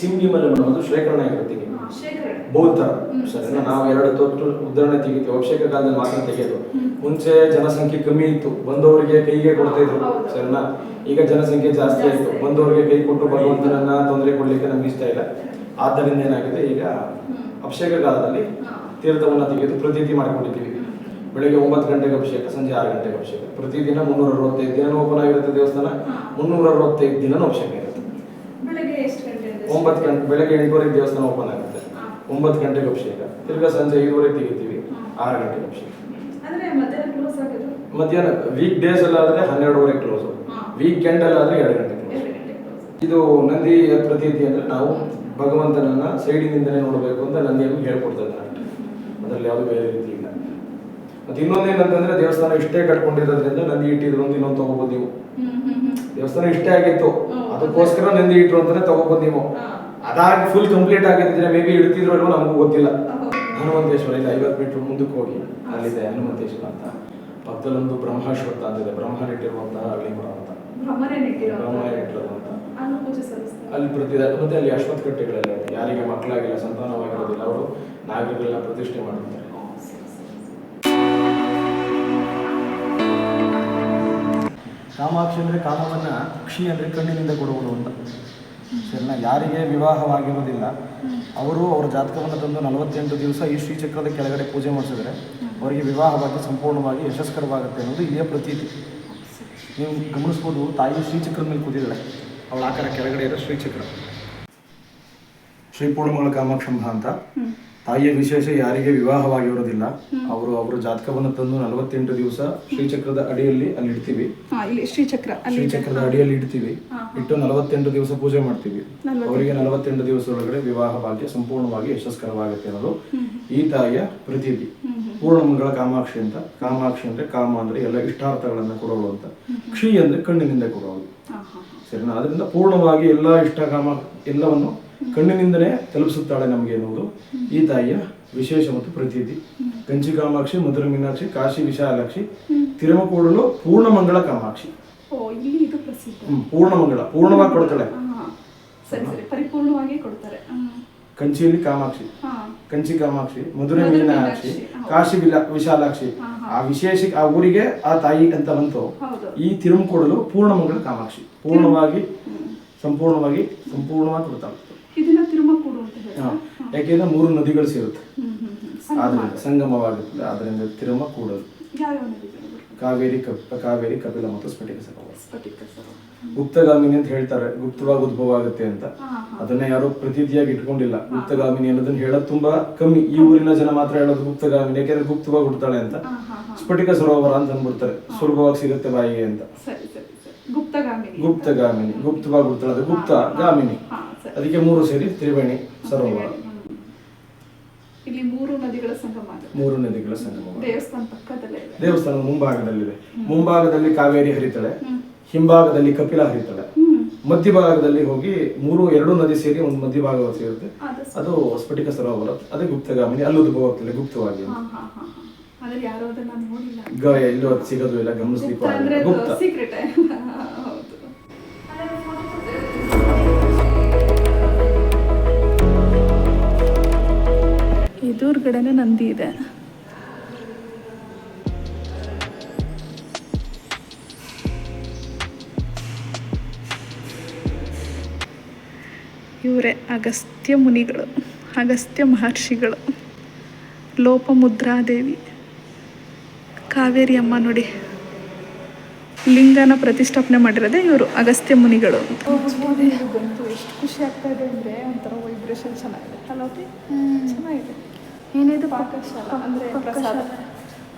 ಚಿಂಬಿ ಮೇಲೆ ಮಾಡೋದು ಶೇಖರಣೆ ಆಗಿರುತ್ತೆ. ಬೌದ್ಧ ಸರಿನಾ, ನಾವು 2 ತೊಟ್ಟು ಉದಾಹರಣೆ ತೆಗಿತೀವಿ. ಅಭಿಷೇಕ ಕಾಲದಲ್ಲಿ ಮಾತ್ರ ತೆಗೆಯೋದು. ಮುಂಚೆ ಜನಸಂಖ್ಯೆ ಕಮ್ಮಿ ಇತ್ತು, ಬಂದವರಿಗೆ ಕೈಗೆ ಕೊಡ್ತಾ ಇದ್ರು ಸರಿನಾ. ಈಗ ಜನಸಂಖ್ಯೆ ಜಾಸ್ತಿ ಆಯ್ತು, ಬಂದವರಿಗೆ ಕೈ ಕೊಟ್ಟು ಭಗವಂತನನ್ನ ತೊಂದರೆ ಕೊಡ್ಲಿಕ್ಕೆ ನಮ್ಗೆ ಇಷ್ಟ ಇಲ್ಲ. ಆದ್ದರಿಂದ ಏನಾಗಿದೆ, ಈಗ ಅಭಿಷೇಕ ಕಾಲದಲ್ಲಿ ತೀರ್ಥವನ್ನ ತೆಗೆದು ಪ್ರತೀತಿ ಮಾಡಿಕೊಂಡಿದ್ದೀವಿ. ಬೆಳಿಗ್ಗೆ 9 ಗಂಟೆಗೆ ಅಭಿಷೇಕ, ಸಂಜೆ 6 ಗಂಟೆಗೆ ಅಭಿಷೇಕ. ಪ್ರತಿದಿನ 365 ದಿನ ಓಪನ್ ಆಗಿರುತ್ತೆ ದೇವಸ್ಥಾನ. 365 ದಿನ ಅಭಿಷೇಕ ಇರುತ್ತೆ. 9 ಗಂಟೆ ಬೆಳಗ್ಗೆ 8:30 ದೇವಸ್ಥಾನ ಓಪನ್ ಆಗುತ್ತೆ, 9 ಗಂಟೆಗೆ ಅಭಿಷೇಕ. ತಿರ್ಗಾ ಸಂಜೆ 5:30 ತೆಗಿತೀವಿ, 6 ಗಂಟೆಗೆ ಅಭಿಷೇಕ. ಮಧ್ಯಾಹ್ನ ವೀಕ್ ಡೇಸ್ ಅಲ್ಲಾದ್ರೆ 12:30 ಕ್ಲೋಸ್, ವೀಕೆಂಡ್ ಅಲ್ಲಾದ್ರೆ 2 ಗಂಟೆ ಕ್ಲೋಸ್. ಇದು ನಂದಿ ಪ್ರತೀತಿ ಅಂದ್ರೆ ನಾವು ಭಗವಂತನನ್ನ ಸೈಡಿನಿಂದಲೇ ನೋಡಬೇಕು ಅಂತ ನಂದಿಯನ್ನು ಹೇಳ್ಕೊಡ್ತಾ ಇದ್ದಾರೆ. ಅದರಲ್ಲಿ ಯಾವುದು ಬೇರೆ ರೀತಿ ಇಲ್ಲ. ಮತ್ತೆ ಇನ್ನೊಂದೇನಂತಂದ್ರೆ ದೇವಸ್ಥಾನ ಇಷ್ಟೇ ಕಟ್ಕೊಂಡಿರೋದ್ರಿಂದ ನಂದಿ ಇಟ್ಟಿದ್ರು ಅಂತ ಇನ್ನೊಂದು ತಗೋಬಹುದು ನೀವು. ದೇವಸ್ಥಾನ ಇಷ್ಟೇ ಆಗಿತ್ತು, ಅದಕ್ಕೋಸ್ಕರ ನಂದಿ ಇಟ್ರು ಅಂತಾನೆ ತಗೋಬಹುದು ನೀವು. ಅದಾಗಿ ಫುಲ್ ಕಂಪ್ಲೀಟ್ ಆಗಿದ್ರೆ ಮೇ ಬಿ ಇಡ್ತಿದ್ರು ಅಲ್ವೋ ನಮಗೂ ಗೊತ್ತಿಲ್ಲ. ಹನುಮಂತೇಶ್ವರ ಇಲ್ಲ, 50 ಮೀಟರ್ ಮುಂದಕ್ಕೆ ಹೋಗಿ ಅಲ್ಲಿದೆ ಹನುಮಂತೇಶ್ವರ ಅಂತ. ಪಕ್ಕದಲ್ಲೊಂದು ಬ್ರಹ್ಮಾಶ್ವತ ಅಂತಿದೆ, ಬ್ರಹ್ಮನಿಟ್ಟಿರುವಂತಹ ಲಿಂಗ ಅಂತ, ಬ್ರಹ್ಮನಿಟ್ಟಿರುವಂತ ಅಲ್ಲಿ ಪ್ರತಿದ. ಮತ್ತೆ ಅಲ್ಲಿ ಅಶ್ವತ್ಥ ಕಟ್ಟೆಗಳೆಲ್ಲ ಇದೆ. ಯಾರಿಗೆ ಮಕ್ಕಳಾಗಿಲ್ಲ, ಸಂತಾನವಾಗಿರೋದಿಲ್ಲ, ಅವರು ನಾಗರಿಕಗಳನ್ನ ಪ್ರತಿಷ್ಠೆ ಮಾಡುತ್ತಾರೆ. ಕಾಮಾಕ್ಷಿ ಅಂದರೆ ಕಾಮವನ್ನು, ಕ್ಷಿ ಅಂದರೆ ಕಣ್ಣಿನಿಂದ ಕೊಡುವುದು ಅಂತ ಸರಿನಾ. ಯಾರಿಗೆ ವಿವಾಹವಾಗಿರೋದಿಲ್ಲ ಅವರು ಅವರ ಜಾತಕವನ್ನು ತಂದು 48 ದಿವಸ ಈ ಶ್ರೀಚಕ್ರದ ಕೆಳಗಡೆ ಪೂಜೆ ಮಾಡಿಸಿದ್ರೆ ಅವರಿಗೆ ವಿವಾಹವಾಗಿ ಸಂಪೂರ್ಣವಾಗಿ ಯಶಸ್ಕರವಾಗುತ್ತೆ ಅನ್ನೋದು ಇದೇ ಪ್ರತೀತಿ. ನೀವು ಗಮನಿಸ್ಬೋದು, ತಾಯಿ ಶ್ರೀಚಕ್ರದ ಮೇಲೆ ಕೂತಿದ್ದಾಳೆ, ಅವಳ ಆಕಾರ ಕೆಳಗಡೆ ಇರೋ ಶ್ರೀಚಕ್ರ. ಶ್ರೀ ಪೂರ್ಣಮಂಗಳ ಕಾಮಾಕ್ಷಂಬ ಅಂತ ತಾಯಿಯ ವಿಶೇಷ ಯಾರಿಗೆ ವಿವಾಹವಾಗಿರೋದಿಲ್ಲ ಅವರು ಅವರ ಜಾತಕವನ್ನು ತಂದು 48 ದಿವಸ ಶ್ರೀಚಕ್ರದ ಅಡಿಯಲ್ಲಿ ಅಲ್ಲಿ ಇಡ್ತೀವಿ. ಇಲ್ಲಿ ಶ್ರೀಚಕ್ರದ ಅಡಿಯಲ್ಲಿ ಇಡ್ತೀವಿ. ಇಟ್ಟು 48 ದಿವಸ ಪೂಜೆ ಮಾಡ್ತೀವಿ. ಅವರಿಗೆ 48 ದಿವಸದೊಳಗಡೆ ವಿವಾಹ ಭಾಗ್ಯ ಸಂಪೂರ್ಣವಾಗಿ ಯಶಸ್ಕರವಾಗುತ್ತೆ ಅನ್ನೋದು ಈ ತಾಯಿಯ ಪ್ರತೀತಿ. ಪೂರ್ಣಮಂಗಳ ಕಾಮಾಕ್ಷಿ ಅಂತ. ಕಾಮಾಕ್ಷಿ ಅಂದ್ರೆ ಕಾಮ ಅಂದ್ರೆ ಎಲ್ಲ ಇಷ್ಟಾರ್ಥಗಳನ್ನ ಕೊಡೋಳು ಅಂತ. ಕ್ಷಿ ಅಂದ್ರೆ ಕಣ್ಣಿನಿಂದ ಕೊಡೋಳು. ಸರಿನಾ? ಅದರಿಂದ ಪೂರ್ಣವಾಗಿ ಎಲ್ಲ ಇಷ್ಟಕಾಮ ಎಲ್ಲವನ್ನು ಕಣ್ಣಿನಿಂದಲೇ ತಲುಪಿಸುತ್ತಾಳೆ ನಮಗೆ ಎನ್ನುವುದು ಈ ತಾಯಿಯ ವಿಶೇಷ ಮತ್ತು ಪ್ರತೀತಿ. ಕಂಚಿ ಕಾಮಾಕ್ಷಿ, ಮಧುರ ಮೀನಾಕ್ಷಿ, ಕಾಶಿ ವಿಶಾಲಾಕ್ಷಿ, ತಿರುಮಕೂಡಲು ಪೂರ್ಣಮಂಗಳ ಕಾಮಾಕ್ಷಿ. ಪೂರ್ಣಮಂಗಳ ಪೂರ್ಣವಾಗಿ ಕೊಡ್ತಾಳೆ. ಪರಿಪೂರ್ಣವಾಗಿ ಕೊಡ್ತಾರೆ. ಕಂಚಿಯಲ್ಲಿ ಕಾಮಾಕ್ಷಿ, ಕಂಚಿ ಕಾಮಾಕ್ಷಿ, ಮಧುರ ಮೀನಾಕ್ಷಿ, ಕಾಶಿ ವಿಶಾಲಾಕ್ಷಿ. ಆ ವಿಶೇಷ ಆ ಊರಿಗೆ ಆ ತಾಯಿ ಅಂತ ಬಂತು. ಈ ತಿರುಮಕೂಡಲು ಪೂರ್ಣಮಂಗಳ ಕಾಮಾಕ್ಷಿ ಪೂರ್ಣವಾಗಿ ಸಂಪೂರ್ಣವಾಗಿ ಕೊಡ್ತಾಳೆ. ಯಾಕೆಂದ್ರೆ 3 ನದಿಗಳು ಸೇರುತ್ತೆ, ಆದ್ರಿಂದ ಸಂಗಮವಾಗುತ್ತದೆ. ಆದ್ರಿಂದ ತಿರುಮಕೂಡಲು ಕಾವೇರಿ, ಕಪಿಲ ಮತ್ತು ಸ್ಫಟಿಕ ಸರೋವರ. ಗುಪ್ತಗಾಮಿನಿ ಅಂತ ಹೇಳ್ತಾರೆ, ಗುಪ್ತವಾಗಿ ಉದ್ಭವ ಆಗುತ್ತೆ ಅಂತ. ಅದನ್ನ ಯಾರು ಪ್ರತೀತಿಯಾಗಿ ಇಟ್ಕೊಂಡಿಲ್ಲ. ಗುಪ್ತಗಾಮಿನಿ ಅನ್ನೋದನ್ನ ಹೇಳೋದು ತುಂಬಾ ಕಮ್ಮಿ. ಈ ಊರಿನ ಜನ ಮಾತ್ರ ಹೇಳೋದು ಗುಪ್ತಗಾಮಿನಿ, ಯಾಕೆಂದ್ರೆ ಗುಪ್ತವಾಗಿ ಹುಡ್ತಾಳೆ ಅಂತ. ಸ್ಫಟಿಕ ಸರೋವರ ಅಂತ ಅಂದ್ಬಿಡ್ತಾರೆ, ಸುಲಭವಾಗಿ ಸಿಗುತ್ತೆ ಬಾಯಿಗೆ ಅಂತ. ಗುಪ್ತಗಾಮಿನಿ ಗುಪ್ತವಾಗಿ ಹುಡ್ತಾಳೆ, ಅದು ಗುಪ್ತ ಗಾಮಿನಿ. ಅದಕ್ಕೆ 3 ಸೇರಿ ತ್ರಿವೇಣಿ ಸರೋವರ. ಇಲ್ಲಿ 3 ನದಿಗಳ ಸಂಗಮ. ದೇವಸ್ಥಾನದ ಮುಂಭಾಗದಲ್ಲಿದೆ. ಮುಂಭಾಗದಲ್ಲಿ ಕಾವೇರಿ ಹರಿತಾಳೆ, ಹಿಂಭಾಗದಲ್ಲಿ ಕಪಿಲ ಹರಿತಾಳೆ, ಮಧ್ಯಭಾಗದಲ್ಲಿ ಹೋಗಿ 2 ನದಿ ಸೇರಿ ಒಂದು ಮಧ್ಯಭಾಗ ಸೇರುತ್ತೆ. ಅದು ಸ್ಫಟಿಕ ಸರೋವರ. ಅದೇ ಗುಪ್ತಗಾಮಿನಿ. ಅಲ್ಲಿ ಉದ್ಭವ ಆಗ್ತದೆ ಗುಪ್ತವಾಗಿ. ಎಲ್ಲೂ ಅದು ಸಿಗೋದು ಇಲ್ಲ, ಗಮನಿಸ್ಲಿಕ್ಕೆ ಗುಪ್ತ. ಎದುರುಗಡೆನೆ ನಂದಿ ಇದೆ. ಇವರೇ ಅಗಸ್ತ್ಯ ಮುನಿಗಳು, ಅಗಸ್ತ್ಯ ಮಹರ್ಷಿಗಳು, ಲೋಪಮುದ್ರಾದೇವಿ, ಕಾವೇರಿ ಅಮ್ಮ. ನೋಡಿ, ಲಿಂಗನ ಪ್ರತಿಷ್ಠಾಪನೆ ಮಾಡಿರೋದೇ ಇವರು, ಅಗಸ್ತ್ಯ ಮುನಿಗಳು. ಎಷ್ಟು ಖುಷಿ ಆಗ್ತಾ ಇದೆ ಅಂದರೆ ಒಂಥರ ವೈಬ್ರೇಷನ್ ಚೆನ್ನಾಗಿದೆ. ಚೆನ್ನಾಗಿದೆ. ಏನಿದು? ಪಾಕಶಾಲ ಅಂದರೆ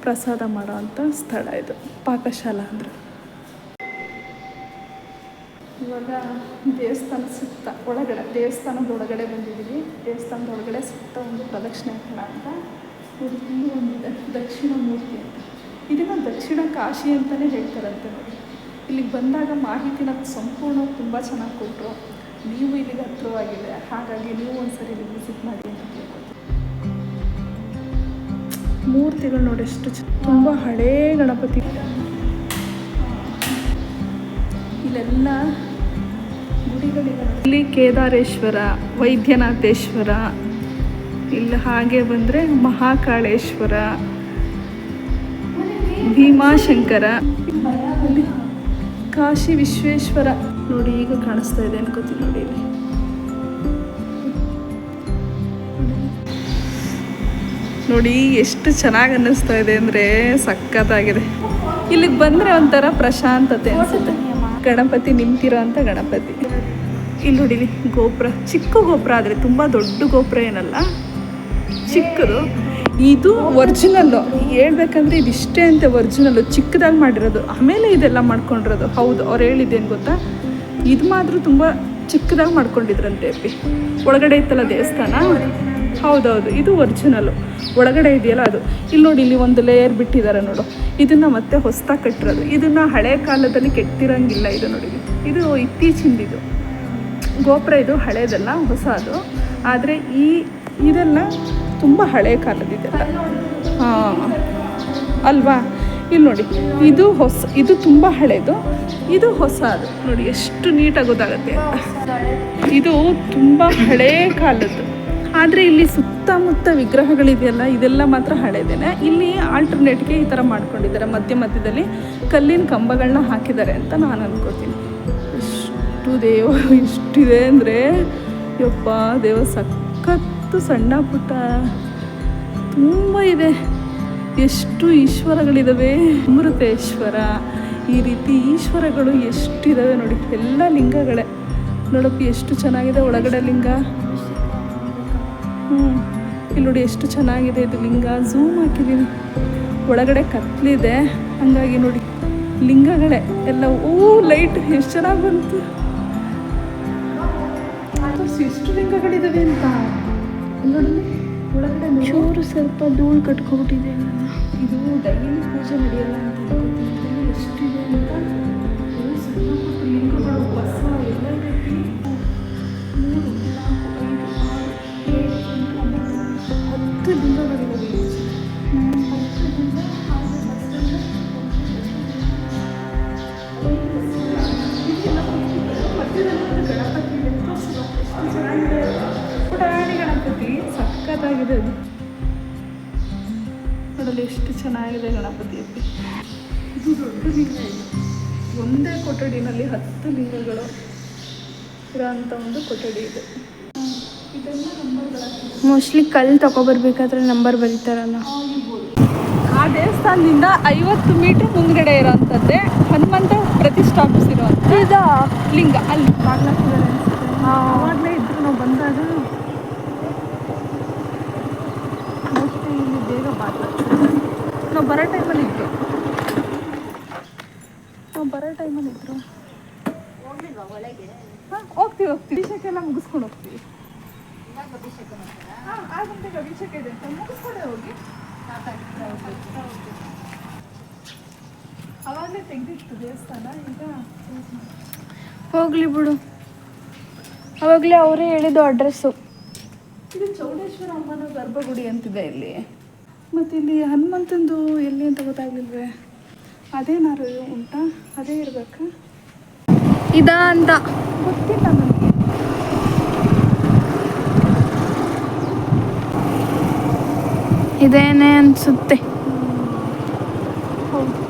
ಪ್ರಸಾದ ಮಾಡೋ ಅಂಥ ಸ್ಥಳ ಇದು, ಪಾಕಶಾಲ ಅಂದರೆ. ಇವಾಗ ದೇವಸ್ಥಾನ ಸುತ್ತ ದೇವಸ್ಥಾನದ ಒಳಗಡೆ ಬಂದಿದ್ದೀವಿ. ದೇವಸ್ಥಾನದ ಒಳಗಡೆ ಸುತ್ತ ಒಂದು ಪ್ರದಕ್ಷಿಣೆ ಹಾಕೋಣ ಅಂತ. ಇಲ್ಲಿ ಒಂದಿದೆ ದಕ್ಷಿಣ ಮೂರ್ತಿ ಅಂತ. ಇದನ್ನು ದಕ್ಷಿಣ ಕಾಶಿ ಅಂತಲೇ ಹೇಳ್ತಾರಂತೆ. ನೋಡಿ, ಇಲ್ಲಿಗೆ ಬಂದಾಗ ಮಾಹಿತಿನ ಸಂಪೂರ್ಣ ತುಂಬ ಚೆನ್ನಾಗಿ ಕೊಟ್ಟರು. ನೀವು ಇಲ್ಲಿಗೆ ಹತ್ತಿರವಾಗಿದೆ, ಹಾಗಾಗಿ ನೀವು ಒಂದ್ಸರಿ ಇಲ್ಲಿ ವಿಸಿಟ್ ಮಾಡಿ ಅಂತ ಕೇಳ್ಕೊತೀನಿ. ಮೂರ್ತಿಗಳು ನೋಡಿ ಎಷ್ಟು ತುಂಬ ಹಳೇ ಗಣಪತಿ. ಇಲ್ಲೆಲ್ಲ ಗುಡಿಗಳಿವೆ. ಇಲ್ಲಿ ಕೇದಾರೇಶ್ವರ, ವೈದ್ಯನಾಥೇಶ್ವರ, ಇಲ್ಲಿ ಹಾಗೆ ಬಂದರೆ ಮಹಾಕಾಳೇಶ್ವರ, ಭೀಮಾಶಂಕರ, ಕಾಶಿ ವಿಶ್ವೇಶ್ವರ. ನೋಡಿ, ಈಗ ಕಾಣಿಸ್ತಾ ಇದೆ ಅನ್ಕೋತೀನಿ. ನೋಡಿ, ಇಲ್ಲಿ ನೋಡಿ ಎಷ್ಟು ಚೆನ್ನಾಗಿ ಅನ್ನಿಸ್ತಾ ಇದೆ ಅಂದರೆ ಸಖತ್ತಾಗಿದೆ. ಇಲ್ಲಿಗೆ ಬಂದರೆ ಒಂಥರ ಪ್ರಶಾಂತತೆ ಅನಿಸುತ್ತೆ. ಗಣಪತಿ ನಿಂತಿರೋ ಅಂಥ ಗಣಪತಿ. ಇಲ್ಲಿ ನೋಡಿ, ಗೋಪುರ, ಚಿಕ್ಕ ಗೋಪುರ, ಆದರೆ ತುಂಬ ದೊಡ್ಡ ಗೋಪುರ ಏನಲ್ಲ, ಚಿಕ್ಕದು. ಇದು ಒರಿಜಿನಲ್ಲು ಹೇಳ್ಬೇಕಂದ್ರೆ ಇದಿಷ್ಟೇ ಅಂತೆ ಒರಿಜಿನಲ್ಲು, ಚಿಕ್ಕದಾಗಿ ಮಾಡಿರೋದು. ಆಮೇಲೆ ಇದೆಲ್ಲ ಮಾಡ್ಕೊಂಡಿರೋದು. ಹೌದು, ಅವ್ರು ಹೇಳಿದ್ದೇನು ಗೊತ್ತಾ, ಇದು ಮಾತ್ರ ತುಂಬ ಚಿಕ್ಕದಾಗಿ ಮಾಡ್ಕೊಂಡಿದ್ರಂತೆ. ಒಳಗಡೆ ಇತ್ತಲ್ಲ ದೇವಸ್ಥಾನ, ಹೌದೌದು, ಇದು ಒರಿಜಿನಲ್ಲು. ಒಳಗಡೆ ಇದೆಯಲ್ಲ ಅದು. ಇಲ್ಲಿ ನೋಡಿ, ಇಲ್ಲಿ ಒಂದು ಲೇಯರ್ ಬಿಟ್ಟಿದ್ದಾರೆ ನೋಡು. ಇದನ್ನು ಮತ್ತೆ ಹೊಸದಾಗಿ ಕಟ್ಟಿರೋದು. ಇದನ್ನು ಹಳೆ ಕಾಲದಲ್ಲಿ ಕೆಟ್ಟಿರೋಂಗಿಲ್ಲ. ಇದು ನೋಡಿ, ಇದು ಇತ್ತೀಚಿಂದಿದು ಗೋಪುರ. ಇದು ಹಳೇದಲ್ಲ, ಹೊಸದು. ಆದರೆ ಇದೆಲ್ಲ ತುಂಬ ಹಳೆ ಕಾಲದಿದೆಲ್ಲ. ಅಲ್ವಾ? ಇಲ್ಲಿ ನೋಡಿ, ಇದು ತುಂಬ ಹಳೇದು, ಇದು ಹೊಸದು. ನೋಡಿ ಎಷ್ಟು ನೀಟಾಗಿ ಗೊತ್ತಾಗುತ್ತೆ ಅಂತ. ಇದು ತುಂಬ ಹಳೇ ಕಾಲದ್ದು. ಆದರೆ ಇಲ್ಲಿ ಸುತ್ತಮುತ್ತ ವಿಗ್ರಹಗಳಿದೆಯಲ್ಲ, ಇದೆಲ್ಲ ಮಾತ್ರ ಹಳೇದೇನೆ. ಇಲ್ಲಿ ಆಲ್ಟರ್ನೇಟ್ಗೆ ಈ ಥರ ಮಾಡ್ಕೊಂಡಿದ್ದಾರೆ. ಮಧ್ಯದಲ್ಲಿ ಕಲ್ಲಿನ ಕಂಬಗಳನ್ನ ಹಾಕಿದ್ದಾರೆ ಅಂತ ನಾನು ಅನ್ಕೋತೀನಿ. ಇಷ್ಟಿದೆ ಅಂದರೆ ಯಪ್ಪ ದೇವ, ಸಖತ್ತು ಸಣ್ಣ ಪುಟ್ಟ ತುಂಬ ಇದೆ. ಎಷ್ಟು ಈಶ್ವರಗಳಿದ್ದಾವೆ. ಅಮೃತೇಶ್ವರ, ಈ ರೀತಿ ಈಶ್ವರಗಳು ಎಷ್ಟಿದ್ದಾವೆ ನೋಡಿ. ಎಲ್ಲ ಲಿಂಗಗಳೇ ನೋಡಪ್ಪ, ಎಷ್ಟು ಚೆನ್ನಾಗಿದೆ ಒಳಗಡೆ ಲಿಂಗ. ಇಲ್ಲಿ ನೋಡಿ ಎಷ್ಟು ಚೆನ್ನಾಗಿದೆ ಇದು ಲಿಂಗ. ಝೂಮ್ ಹಾಕಿದ್ದೀನಿ, ಒಳಗಡೆ ಕತ್ಲಿದೆ, ಹಂಗಾಗಿ ನೋಡಿ ಲಿಂಗಗಳೇ ಎಲ್ಲ. ಲೈಟ್ ಎಷ್ಟು ಚೆನ್ನಾಗಿ ಬಂತು. ಎಷ್ಟು ಲಿಂಗಗಳಿದಾವೆ ಅಂತ ನೋಡಿ. ಒಳಗಡೆ ಚೂರು ಸ್ವಲ್ಪ ಧೂಳು ಕಟ್ಕೊಬಿಟ್ಟಿದೆ. ಇದು ಡೈಲಿ ಪೂಜೆ ನಡೆಯಲ್ಲ ಅಂತ ಎಷ್ಟಿದೆ ಅಂತ. ಸಣ್ಣ ಪುಟ್ಟ ಲಿಂಗಗಳು ಹೊಸ ಎಲ್ಲ ಇದೆ. 3, 4, 5, 6, 7, 8, 10 ಲಿಂಗಗಳಿವೆ. 10 ಲಿಂಗ ಗಣಪತಿ ಪುಟಾಣಿ ಗಣಪತಿ ಸಖತ್ತಾಗಿದೆ ಅದು. ನೋಡಲು ಎಷ್ಟು ಚೆನ್ನಾಗಿದೆ ಗಣಪತಿ ಅಪ್ಪಿ. ಇದು ದೊಡ್ಡ ಲಿಂಗ ಇದೆ. ಒಂದೇ ಕೊಠಡಿನಲ್ಲಿ 10 ಲಿಂಗಗಳು ಇರೋಂಥ ಒಂದು ಕೊಠಡಿ ಇದೆ. ಇದೆಲ್ಲ ನಂಬರ್ಗಳಾಗ್ತದೆ. ಮೋಸ್ಟ್ಲಿ ಕಲ್ಲು ತಗೊಬರ್ಬೇಕಾದ್ರೆ ನಂಬರ್ ಬರೀತಾರಲ್ಲ. ಆ ದೇವಸ್ಥಾನದಿಂದ 50 ಮೀಟರ್ ಮುಂದ್ಗಡೆ ಇರೋವಂಥದ್ದೇ ಹನುಮಂತ ಪ್ರತಿಷ್ಠಾಪಿಸಿರುವಂಥ ಲಿಂಗ. ಅಲ್ಲಿ ಬಾಗ್ಲಾಕಿದ್ದಾರೆ ಅನ್ಸುತ್ತೆ. ಆವಾಗಲೇ ಇದ್ರು ನಾವು ಬಂದಾಗ. ಮೋಸ್ಟ್ಲಿ ಇಲ್ಲಿ ಬೇಗ ಬಾಗ್ಲಾಕಿದ್ದಾರೆ. ನಾವು ಬರೋ ಟೈಮಲ್ಲಿ ಇದ್ರು. ಹಾಂ, ಹೋಗ್ತೀವಿ. ಅಭಿಷೇಕ ಎಲ್ಲ ಮುಗಿಸ್ಕೊಂಡು ಹೋಗ್ತೀವಿ. ಹಾಂ, 6 ಗಂಟೆಗೆ ಅಭಿಷೇಕ ಇದೆ ಅಂತ ಮುಗಿಸ್ಕೊಂಡೆ ಹೋಗಿ. ಅವಾಗಲೇ ತೆಗೆದಿತ್ತು ದೇವಸ್ಥಾನ. ಈಗ ಹೋಗ್ಲಿ ಬಿಡು, ಅವಾಗಲೇ ಅವರೇ ಹೇಳಿದ್ದು ಅಡ್ರೆಸ್ಸು. ಇದು ಚೌಡೇಶ್ವರ ಅಮ್ಮನ ಗರ್ಭಗುಡಿ ಅಂತಿದೆ ಇಲ್ಲಿ. ಮತ್ತು ಇಲ್ಲಿ ಹನುಮಂತಂದು ಎಲ್ಲಿ ಅಂತ ಗೊತ್ತಾಗ್ಲಿಲ್ವೇ? ಅದೇನಾರು ಉಂಟಾ? ಅದೇ ಇರ್ಬೇಕಾ? ಇದಾ ಅಂತ ಗೊತ್ತಿಲ್ಲ ನನಗೆ. ಇದೇನೆ ಅನ್ಸುತ್ತೆ. ಹೌದು,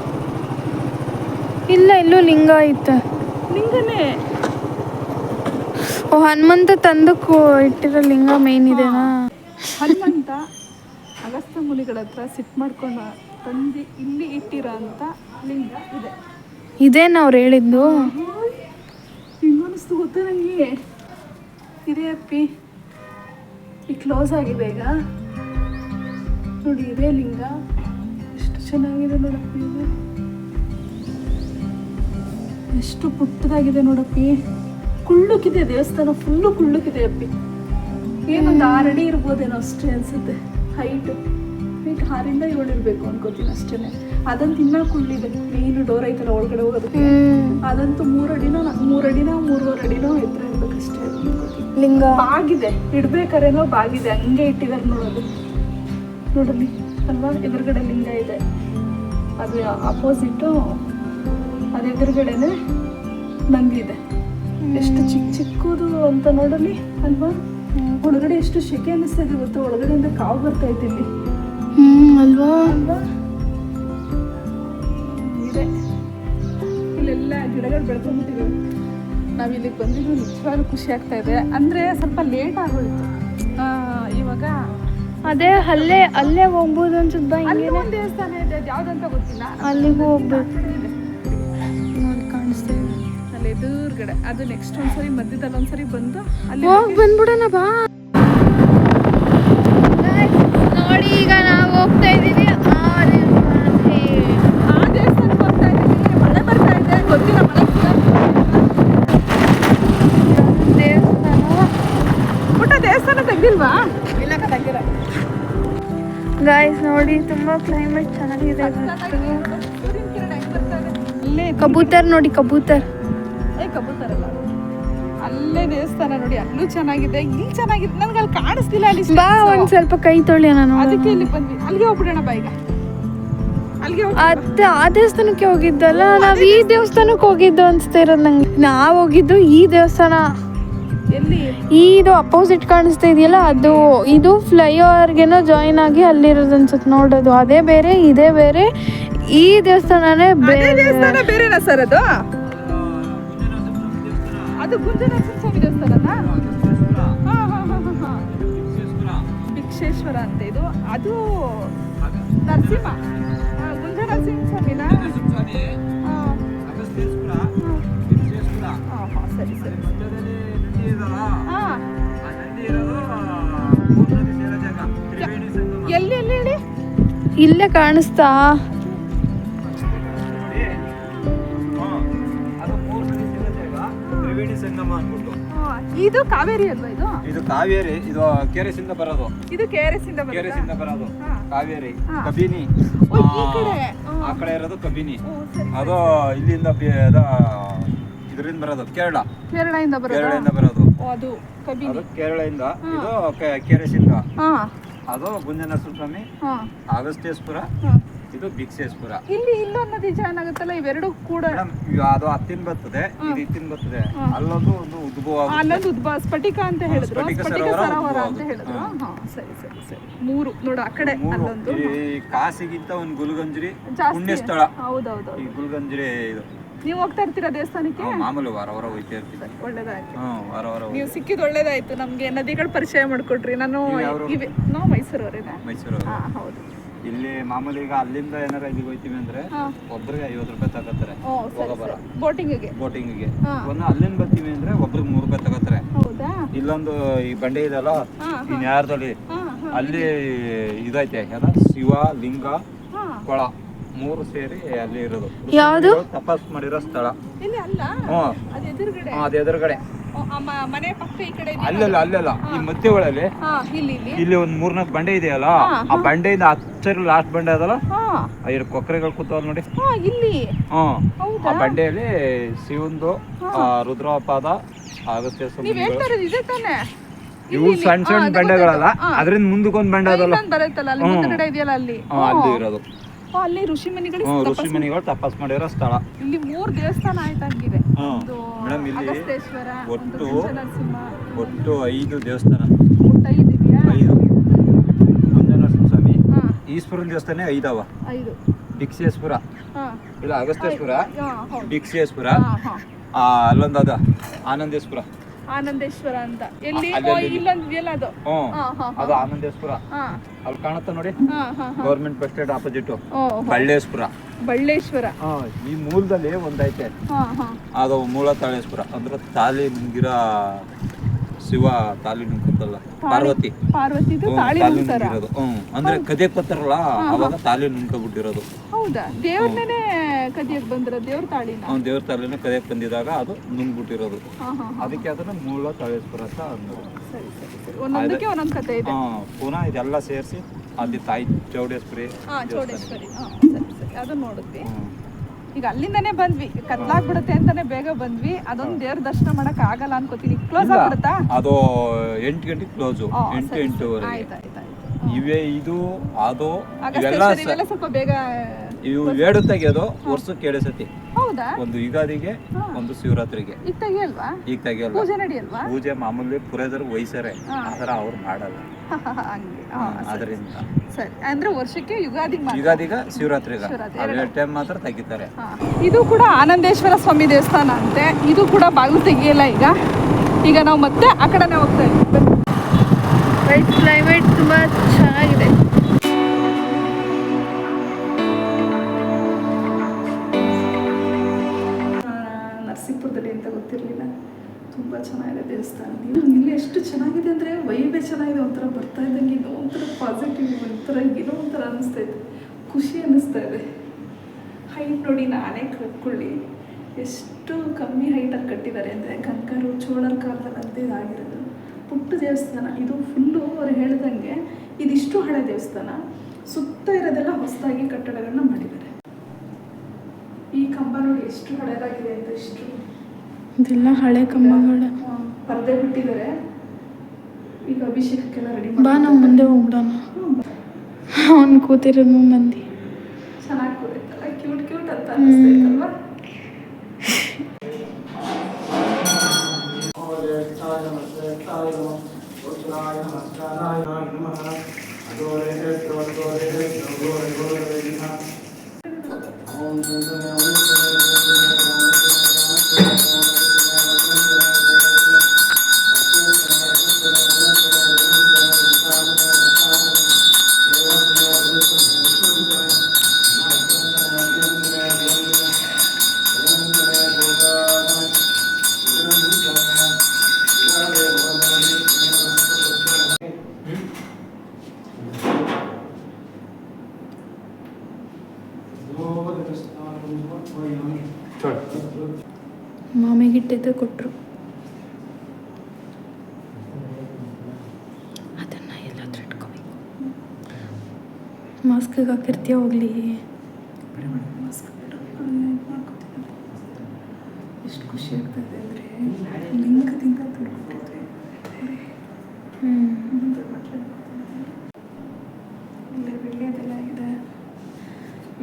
ಇಲ್ಲ, ಇಲ್ಲೂ ಲಿಂಗ ಐತೆ. ಲಿಂಗನೇ. ಓ, ಹನುಮಂತ ತಂದು ಇಟ್ಟಿರೋ ಲಿಂಗ ಮೇನ್ ಇದೆನಾ? ಹನುಮಂತ ಅಗಸ್ತ್ಯ ಮುನಿಗಳ ಹತ್ರ ಸಿಟ್ಟು ಮಾಡ್ಕೊಂಡು ತಂದು ಇಲ್ಲಿ ಇಟ್ಟಿರೋ ಅಂತ ಲಿಂಗ ಇದೆ. ಇದೇನು ಅವ್ರು ಹೇಳಿದ್ದು? ಹಿಂಗನಿಸ್ತು ಗೊತ್ತಾ ನನಗೆ. ಇದೇ ಅಪ್ಪಿ, ಈ ಕ್ಲೋಸ್ ಆಗಿದೆ ಈಗ ನೋಡಿ. ಇದೇ ಲಿಂಗ. ಎಷ್ಟು ಚೆನ್ನಾಗಿದೆ ನೋಡಪ್ಪಿ. ಇದು ಎಷ್ಟು ಪುಟ್ಟದಾಗಿದೆ ನೋಡಪ್ಪಿ. ಕುಳ್ಳುಕಿದೆ ದೇವಸ್ಥಾನ, ಫುಲ್ಲು ಕುಳ್ಳುಕಿದೆ ಅಪ್ಪಿ. ಏನೊಂದು 6 ಅಡಿ ಇರ್ಬೋದೇನೋ ಅಷ್ಟೇ ಅನ್ಸುತ್ತೆ ಹೈಟು. 6ರಿಂದ 7 ಇರಬೇಕು ಅನ್ಕೋತೀನಿ ಅಷ್ಟೇ. ಅದಂತೂ ಇನ್ನೂ ಕುಳ್ಳಿದೆ. ಮೇನು ಡೋರ್ ಐತಲ್ಲ ಒಳಗಡೆ ಹೋಗೋದಕ್ಕೆ, ಅದಂತೂ 3 ಅಡಿನೋ 3.5 ಅಡಿನೋ ಎತ್ತರ ಇರ್ಬೇಕಷ್ಟೇ ಲಿಂಗ. ಬಾಗಿದೆ, ಇಡ್ಬೇಕಾರೇನೋ ಬಾಗಿದೆ, ಹಂಗೆ ಇಟ್ಟಿದ್ದಾರೆ ನೋಡೋದು. ನೋಡಲಿ ಅಲ್ವಾ, ಎದುರುಗಡೆ ಲಿಂಗ ಇದೆ. ಅದು ಅಪೋಸಿಟು ಅದು ಎದುರುಗಡೆನೆ ನಂದಿದೆ. ಎಷ್ಟು ಚಿಕ್ಕದು ಅಂತ ನೋಡಲಿ ಅಲ್ವಾ. ಒಳಗಡೆ ಎಷ್ಟು ಶೆಕೆ ಅನ್ನಿಸ್ತಾ ಇದೆ ಗೊತ್ತಾ. ಒಳಗಡೆಯಿಂದ ಕಾವು ಬರ್ತಾ ಇತ್ತು ಇಲ್ಲಿ ಅಲ್ವಾ. ಇದೆ ಇಲ್ಲೆಲ್ಲ ಗಿಡಗಳು ಬೆಳ್ಕೊಂಡ್ಬಿಟ್ಟಿದೆ. ನಾವು ಇಲ್ಲಿಗೆ ಬಂದಿದ್ದು ನಿಜವಾಗ್ಲೂ ಖುಷಿ ಆಗ್ತಾ ಇದೆ. ಅಂದರೆ ಸ್ವಲ್ಪ ಲೇಟ್ ಆಗೋಯ್ತು. ಇವಾಗ ಅದೇ ಅಲ್ಲೇ ಹೋಗ್ಬೋದು ಅನ್ಸುತ್ತೆ. ಅಲ್ಲಿ ಒಂದು ದೇವಸ್ಥಾನ ಇದೆ, ಅದು ಯಾವ್ದಂತ ಗೊತ್ತಿಲ್ಲ. ಅಲ್ಲಿಗೂ ಹೋಗ್ಬೇಕು ನೋಡಿ, ಕಾಣಿಸ್ತಾ ಇದೆ ಅಲ್ಲಿ ಎದುರುಗಡೆ. ಅದು ನೆಕ್ಸ್ಟ್ ಒಂದ್ಸರಿ ಮಧ್ಯದಲ್ಲಿ ಒಂದ್ಸರಿ ಬಂದು ಅಲ್ಲಿ ಹೋಗಿ ಬಂದ್ಬಿಡೋಣ ಬಾ. ನೋಡಿ, ಈಗ ನಾವು ಹೋಗ್ತಾ ಇದ್ದೀವಿ ಆ ದೇವಸ್ಥಾನಕ್ಕೆ ಹೋಗ್ತಾ ಇದ್ದೀವಿ. ಮಳೆ ಬರ್ತಾ ಇದೆ, ಗೊತ್ತಿಲ್ಲ ಮಳೆ ದೇವಸ್ಥಾನ. ಪುಟ್ಟ ದೇವಸ್ಥಾನ ತೆಗ್ದಿಲ್ವಾ? ಇಲ್ಲ ತೆಗ್ದಿಲ್ಲ. ಗಾಯ್ಸ್ ನೋಡಿ, ತುಂಬಾ ಕ್ಲೈಮೇಟ್ ಚೆನ್ನಾಗಿದೆ. ಕಬೂತರ್ ನೋಡಿ, ಕಬೂತರ್. ಕಬೂತರ್ ಅಲ್ಲ, ಅಲ್ಲೇ ದೇವಸ್ಥಾನ ನೋಡಿ. ಅಲ್ಲೂ ಚೆನ್ನಾಗಿದೆ, ಇಲ್ಲಿ ಚೆನ್ನಾಗಿದೆ. ನನ್ಗೆ ಅಲ್ಲಿ ಕಾಣಿಸ್ತಿಲ್ಲ. ಅಲ್ಲಿ ಬಾ, ಒಂದ್ ಸ್ವಲ್ಪ ಕೈ ತೊಳಿ. ನಾನು ಅದಕ್ಕೆ ಇಲ್ಲಿ ಬಂದ್ವಿ. ಅಲ್ಲಿಗೆ ಹೋಗ್ಬಿಡೋಣ ಬಾ. ಈಗ ಅಲ್ಲಿಗೆ ಆ ದೇವಸ್ಥಾನಕ್ಕೆ ಹೋಗಿದ್ದಲ್ಲ, ನಾವ್ ಈ ದೇವಸ್ಥಾನಕ್ಕೆ ಹೋಗಿದ್ದು ಅನ್ಸ್ತಾ ಇರೋದು ನಂಗೆ. ನಾವ್ ಹೋಗಿದ್ದು ಈ ದೇವಸ್ಥಾನ. ಎಲ್ಲಿ? ಇದು ಅಪೋಸಿಟ್ ಕಾಣಿಸ್ತಾ ಇದೆಯಲ್ಲ, ಅದು ಇದು ಫ್ಲೈಓವರ್ಗೆನೋ ಜಾಯಿನ್ ಆಗಿ ಅಲ್ಲಿರೋದು ಅನ್ಸುತ್ತೆ. ನೋಡೋದು ಅದೇ ಬೇರೆ, ಇದೇ ಬೇರೆ. ಈ ದೇವಸ್ಥಾನನೇ ಬೇರೆ. ದೇವಸ್ಥಾನ ಬೇರೆನಾ ಸರ್? ಅದು ಗುಂಜನರಸಿಂಹ ಸ್ವಾಮಿ ದೇವಸ್ಥಾನನಾ? ಭಿಕ್ಷೇಶ್ವರ ಅಂತ ಇದು. ಅದು ನರಸಿಂಹ. ಗುಂಜನರಸಿಂಹ ಸ್ವಾಮಿನಾ? ಸರಿ ಸರಿ. ಇಲ್ಲೇ ಕಾಣಿಸ್ತಾ? ಅದು 3 ಕಡೆ ಸಿಗೋ ಜಾಗ ತ್ರಿವೇಣಿ ಸಂಗಮ ಅಂದ್ಬಿಟ್ಟು. ಇದು ಕಾವೇರಿ ಅಲ್ವಾ ಇದು? ಇದು ಕಾವೇರಿ, ಇದು KRS ಇಂದ ಬರೋದು. ಇದು KRS ಇಂದ KRS ಇಂದ ಬರೋದು ಹಾ. ಕಾವೇರಿ. ಹಾ. ಕಬಿನಿ ಈ ಕಡೆ ಆ ಕಡೆ ಇರೋದು ಕಬಿನಿ. ಓ, ಸರಿ. ಅದು ಇಲ್ಲಿಂದ ಇದರಿಂದ ಬರೋದು ಕೇರಳದಿಂದ ಕೇರಳದಿಂದ ಬರೋದು. ಅದು ಕಬಿನಿ. ಅದು ಕೇರಳದಿಂದ. ಇದು KRS ಇಂದ. ಹಾ ಅದು ಗುಂಜನರಸಿಂಹ ಸ್ವಾಮಿ, ಹಾ ಅಗಸ್ತ್ಯೇಶ್ವರ, ಹಾ. ಇದು ಭಿಕ್ಷೇಶ್ವರ. ಇಲ್ಲಿ ಇಲ್ಲೊಂದು ಡಿಸೈನ್ ಆಗುತ್ತಲ್ಲ, ಇವೆರಡು ಕೂಡ ಮೇಡಮ್ ಅದು ಹತ್ತಿನ ಬರ್ತದೆ, ಇದು ಇತ್ತಿನ ಬರ್ತದೆ. ಅಲ್ಲೊಂದು ಒಂದು ಉದ್ಭವ ಆಗುತ್ತೆ. ಅಲ್ಲೊಂದು ಉದ್ಭವ ಸ್ಫಟಿಕ ಅಂತ ಹೇಳಿದ್ರು, ಸ್ಫಟಿಕ ಸ್ಫಟಿಕ ಸರೋವರ ಸರೋವರ ಉದ್ಭವ ಅಂತ ಆಗುತ್ತೆ. ಹೇಳಿದ್ರು. ಹಾ ಸರಿ ಸರಿ ಸರಿ. 3 ನೋಡು, ಆ ಕಡೆ ಮೂರು. ಅಲ್ಲೊಂದು ಈ ಕಾಸಿಗಿಂತ ಒಂದು ಗುಲ್ಗಂಜ್ರಿ ಜಾಸ್ತಿ. ಪುಣ್ಯ ಸ್ಥಳ. ಹೌದೌದು. ಈ ಗುಲ್ಗಂಜ್ರಿ ಇದು ನೀವು ಹೋಗ್ತಾ ಇರ್ತೀರಾ ದೇವಸ್ಥಾನಕ್ಕೆ? ಮಾಮೂಲು ವಾರ ಹೋಯ್ತಾ ಇರ್ತೀವಿ. ಒಳ್ಳೇದಾಯ್ತು, ವಾರ ನೀವು ಸಿಕ್ಕಿದ್ ಒಳ್ಳೇದಾಯ್ತು. ನಮ್ಗೆ ನದಿಗಳ ಪರಿಚಯ ಮಾಡ್ಕೊಟ್ರಿ. ನಾನು ನೀವು ಯಾವ್ರು? ನಾವು ಮೈಸೂರವರೇನಾ? ಮೈಸೂರು. ಹಾ ಹೌದು. ಇಲ್ಲಿ ಮಾಮೂಲಿ ಈಗ ಅಲ್ಲಿಂದ ಏನಾರ ಇಲ್ಲಿಗೆ ಹೋಯ್ತೀವಿ ಅಂದ್ರೆ ಹಾ. ಒಬ್ರಿಗೆ 50 ರೂಪಾಯಿ ತಗೋತಾರೆ ಓ ಸರಿ ಹೋಗೋಬರ ಸರಿ. ಬೋಟಿಂಗಿಗೆ? ಬೋಟಿಂಗಿಗೆ. ಹಾ. ಒಂದು ಅಲ್ಲಿಂದ ಬರ್ತೀವಿ ಅಂದ್ರೆ ಒಬ್ರಿಗೆ 3 ರೂಪಾಯಿ ತಗೋತಾರೆ. ಹೌದಾ? ಇಲ್ಲೊಂದು ಈ ಬಂಡೆ ಇದೆಲ್ಲ ಹಾ ಈ ನ್ಯಾರದಲ್ಲಿ ಹಾ ಹಾ ಅಲ್ಲಿ ಇದೈತೆ ಯಾವ್ದ ಶಿವ ಲಿಂಗ ಹಾ. ಕೊಳ 3 ಸೇರಿ ಅಲ್ಲಿ ಇರೋದು. ಯಾವ್ದು? ತಪಸ್ ಮಾಡಿರೋ ಸ್ಥಳ. ಇಲ್ಲಿ ಅಲ್ಲ, ಹ್ಮ್. ಅದು ಎದುರುಗಡೆ. ಅದು ಎದುರುಗಡೆ. ಓ, ಮನೆ ಪಕ್ಕ ಈ ಕಡೆ ಇದೆಯಲ್ಲ? ಅಲ್ಲೆಲ್ಲ ಈ ಮಧ್ಯೆ ಒಳಗೆ ಹಾ, ಇಲ್ಲಿ ಇಲ್ಲಿ. ಇಲ್ಲಿ ಒಂದ್ 3-4 ಬಂಡೆ ಇದೆಯಲ್ಲ, ಹಾ, ಆ ಬಂಡೆಯಿಂದ ಹಚ್ಚರು ಲಾಸ್ಟ್ ಬಂಡೆ ಅದಲ್ಲ, ಹಾ ಐದು ಕೊಕ್ಕರೆಗಳು ಕೂತವ್ ನೋಡಿ. ಹಾ ಇಲ್ಲಿ. ಹ್ಮ್. ಹೌದಾ? ಆ ಬಂಡೆಯಲ್ಲಿ ಶಿವಂದು ರುದ್ರಪಾದ ಅಗಸ್ತ್ಯ ನೀವ್ ಹೇಳ್ತಾ ಇರೋದು ಇದೆ ತಾನೆ? ಇವು ಸಣ್ಣ ಸಣ್ಣ ಬಂಡೆಗಳಲ್ಲ, ಅದರಿಂದ ಮುಂದಕ್ಕೊಂದ್ ಬಂಡೆ ಅದಲ್ಲ, ಬರುತ್ತಲ್ಲ ಅಲ್ಲಿ ಮುಂದ್ಗಡೆ ಇದೆಯಲ್ಲ ಅಲ್ಲಿ. ಅಲ್ಲಿ ಇರೋದು. ಓ, ಅಲ್ಲಿ ಋಷಿಮುನಿಗಳು ಋಷಿ ಮನಿಗಳು ತಪಸ್ ಮಾಡಿರೋ ಸ್ಥಳ. ಇಲ್ಲಿ 3 ದೇವಸ್ಥಾನ ಆಯ್ತಂಗಿದೆ. ಒಂದು ಮೇಡಮ್ ಇಲ್ಲಿ ಅಗಸ್ತ್ಯೇಶ್ವರ, ಒಂದು ಒಟ್ಟು ನರಸಿಂಹ, ಒಟ್ಟು 5 ದೇವಸ್ಥಾನ. ಒಟ್ಟು 5 ಇದೆಯಾ? 5 ಗುಂಜನರಸಿಂಹ ಸ್ವಾಮಿ, ಹಾ. ಈಶ್ವರನ ದೇವಸ್ಥಾನ 5 ಅವ. 5. ಭಿಕ್ಷೇಶ್ವರ ಹಾ ಇಲ್ಲ ಅಗಸ್ತ್ಯೇಶ್ವರ, ಹಾ ಹೌದು. ಭಿಕ್ಷೇಶ್ವರ, ಹಾ ಹಾ. ಅಲ್ಲೊಂದು ಅದ ಆನಂದೇಶ್ವರ. ಆನಂದೇಶ್ವರ ಅಂತ ಎಲ್ಲಿ? ಅಲ್ಲಿ, ಓ, ಅಲ್ಲಿ. ಇಲ್ಲೊಂದು ಇದೆಯಲ್ಲ ಅದು. ಹ್ಮ್. ಹಾ ಹಾ ಅದು ಆನಂದೇಶ್ವರ. ಹಾ ಅಲ್ಲಿ ಕಾಣುತ್ತ ನೋಡಿ, ಹಾ ಹಾ ಹಾ. ಗೌರ್ಮೆಂಟ್ ಬಸ್ ಸ್ಟ್ಯಾಂಡ್ ಆಪೋಸಿಟ್ ಓ, ಬಳ್ಳೇಶ್ವರ. ಬಳ್ಳೇಶ್ವರ. ಈ ಮೂಲದಲ್ಲಿ ಒಂದೈತೆ, ಹಾ ಹಾ. ಅದು ಮೂಲ ತಾಳೇಶ್ವರ. ಅಂದ್ರೆ ತಾಲಿ ನುಂಗಿರೋ ಶಿವ, ತಾಲಿ ನುಂಗುತ್ತಲ್ಲ ಪಾರ್ವತಿ. ಪಾರ್ವತಿದು ಹ್ಮ್, ತಾಳಿ ತಾಲಿ ನುಂಗ್ತಾರ? ನುಂಗಿರೋದು. ಅಂದ್ರೆ ಕದೆ ಕೊತ್ತಾರಲ್ಲ, ಅವಾಗ ತಾಲಿ ನುಂಗ್ಕೊಬಿಟ್ಟಿರೋದು. ಹೌದಾ? ದೇವ್ರನ್ನೇ ಕದಿಯಕ್ ಬಂದ್ರ ದೇವ್ರ ತಾಳಿನ? ದೇವ್ರ ತಾಲಿನ ಕದೆಯಕ್ ಬಂದಿದಾಗ ಅದು ನುಂಗ್ಬಿಟ್ಟಿರೋದು. ಹಾ ಹಾ ಹಾ. ಅದಕ್ಕೆ ಅದನ್ನ ಮೂಲ ತಾಳೇಶ್ವರ ಅಂತ ಅನ್ನೋದು. ಸರಿ ಸರಿ ಸರಿ. ಒಂದೊಂದಕ್ಕೆ ಒಂದೊಂದ್ ಕತೆ ಇದೆ. ಪುನಃ ಇದೆಲ್ಲ ಸೇರಿಸಿ ಅಲ್ಲಿ ತಾಯಿ ಚೌಡೇಶ್ವರಿ ಹಾ, ಚೌಡೇಶ್ವರಿ. ಹಾ ಸರಿ ಸರಿ. ಅದು ನೋಡಿದ್ವಿ. ಈಗ ಅಲ್ಲಿಂದಾನೇ ಬಂದ್ವಿ, ಕತ್ಲಾಗ್ಬಿಡುತ್ತೆ ಅಂತಾನೆ ಬೇಗ ಬಂದ್ವಿ. ಅದೊಂದು ದೇವ್ರ ದರ್ಶನ ಮಾಡಕ್ ಆಗಲ್ಲ ಅನ್ಕೋತೀನಿ. ಕ್ಲೋಸ್ ಆಗ್ಬಿಡುತ್ತಾ? ಅದು 8 ಗಂಟೆಗೆ ಕ್ಲೋಸು. 8-8:30. ಆಯ್ತಾಯ್ತಾಯ್ತು. ಇವೆ ಇದು ಅದು ಇವೆಲ್ಲ ಅಗಸ್ತ್ಯೇಶ್ವರಿ ಇವೆಲ್ಲ ಸ್ವಲ್ಪ ಬೇಗ. ಇವು ಎರಡು ತೆಗೆಯೋದು ವರ್ಷಕ್ಕೆ 2 ಸತಿ. ಹೌದಾ? ಒಂದು ಯುಗಾದಿಗೆ, ಒಂದು ಶಿವರಾತ್ರಿಗೆ. ಈಗ ತೆಗಿಯಲ್ವಾ? ಈಗ ತೆಗಿಯಲ್ಲ. ಪೂಜೆ ನಡಿಯಲ್ವಾ? ಪೂಜೆ ಮಾಮೂಲಿ ಪುರೋಹಿತರು ವಹಿಸ್ತಾರೆ, ಆತರ ಅವ್ರು ಮಾಡಲ್ಲ. ಹಂಗೆ. ಹಾ, ಸರಿ. ಅದರಿಂದ ಸರಿ. ಅಂದ್ರೆ ವರ್ಷಕ್ಕೆ ಯುಗಾದಿಗೆ ಮಾತ್ರ? ಯುಗಾದಿಗ ಶಿವರಾತ್ರಿಗ ಶಿವರಾತ್ರಿ ಅದೇ ಟೈಮ್ ಮಾತ್ರ ತೆಗಿತಾರೆ. ಹಾ. ಇದು ಕೂಡ ಆನಂದೇಶ್ವರ ಸ್ವಾಮಿ ದೇವಸ್ಥಾನ ಅಂತೆ. ಇದು ಕೂಡ ಬಾಗಿಲು ತೆಗಿಯಲ್ಲ ಈಗ. ಈಗ ನಾವು ಮತ್ತೆ ಆ ಕಡೆನೇ ಹೋಗ್ತಾ ಇದ್ದೀವಿ. ರೈಟ್, ಕ್ಲೈಮೇಟ್ ತುಂಬ ಚೆನ್ನಾಗಿದೆ. ನರಸೀಪುರದಲ್ಲಿ ಅಂತ ಗೊತ್ತಿರಲಿಲ್ಲ. ತುಂಬ ಚೆನ್ನಾಗಿದೆ ದೇವಸ್ಥಾನ. ಇಲ್ಲಿ ಎಷ್ಟು ಚೆನ್ನಾಗಿದೆ ಅಂದರೆ ವೈಬೇ ಚೆನ್ನಾಗಿದೆ. ಒಂಥರ ಬರ್ತಾ ಇದ್ದಂಗೆ ಏನೋ ಒಂಥರ ಪಾಸಿಟಿವ್, ಒಂಥರ ಏನೋ ಒಂಥರ ಅನ್ನಿಸ್ತಾ ಇದೆ, ಖುಷಿ ಅನ್ನಿಸ್ತಾ ಇದೆ. ಹೈಟ್ ನೋಡಿ, ನಾನೇ ಕಟ್ಕೊಳ್ಳಿ ಎಷ್ಟು ಕಮ್ಮಿ ಹೈಟಲ್ಲಿ ಕಟ್ಟಿದ್ದಾರೆ ಅಂದರೆ ಗಂಗರು ಚೋಳರ ಕಾಲದಲ್ಲಂತೆ ಇದಾಗಿರೋದು. ಪುಟ್ಟ ದೇವಸ್ಥಾನ ಇದು. ಫುಲ್ಲು ಅವ್ರು ಹೇಳ್ದಂಗೆ ಇದಿಷ್ಟು ಹಳೆ ದೇವಸ್ಥಾನ. ಸುತ್ತ ಇರೋದೆಲ್ಲ ಹೊಸದಾಗಿ ಕಟ್ಟಡಗಳನ್ನ ಮಾಡಿದ್ದಾರೆ. ಈ ಕಂಬ ನೋಡಿ ಎಷ್ಟು ಹಳೆದಾಗಿದೆ ಅಂತ. ಇಷ್ಟು ಇದೆಲ್ಲ ಹಳೆ ಕಂಬಗಳ. ಪರದೆ ಬಿಟ್ಟಿದ್ದಾರೆ. ಈಗ ಅಭಿಷೇಕಕ್ಕೆಲ್ಲ ರೆಡಿ ಬಾ, ನಾವು ಮುಂದೆ ಹೋಗ್ಬಿಡೋಣ. ಅವ್ನು ಕೂತಿರೋದು ಮಂದಿ ಚೆನ್ನಾಗಿ ಕೂರೈತಲ್ಲ, ಕ್ಯೂಟ್ ಕ್ಯೂಟ್ ಅಂತ ಅನಿಸ್ತೈತಲ್ವಾ? ಮಾಮಿಗಿಟ್ಟಿದ್ದು ಕೊಟ್ಟರು. ಅದನ್ನು ಎಲ್ಲಾದ್ರೂ ಇಟ್ಕೋಬೇಕು. ಮಾಸ್ಕಿಗೆ ಹಾಕಿರ್ತೀಯ ಹೋಗ್ಲಿ. ಎಷ್ಟು ಖುಷಿ ಆಗ್ತದೆ ಅಂದರೆ ಲಿಂಗದಿಂದ ತಿಳ್ಕೊಟ್ಟಿದ್ರೆ ಇಲ್ಲಿ ಬೆಳೆಯೋದೆಲ್ಲ ಇದೆ.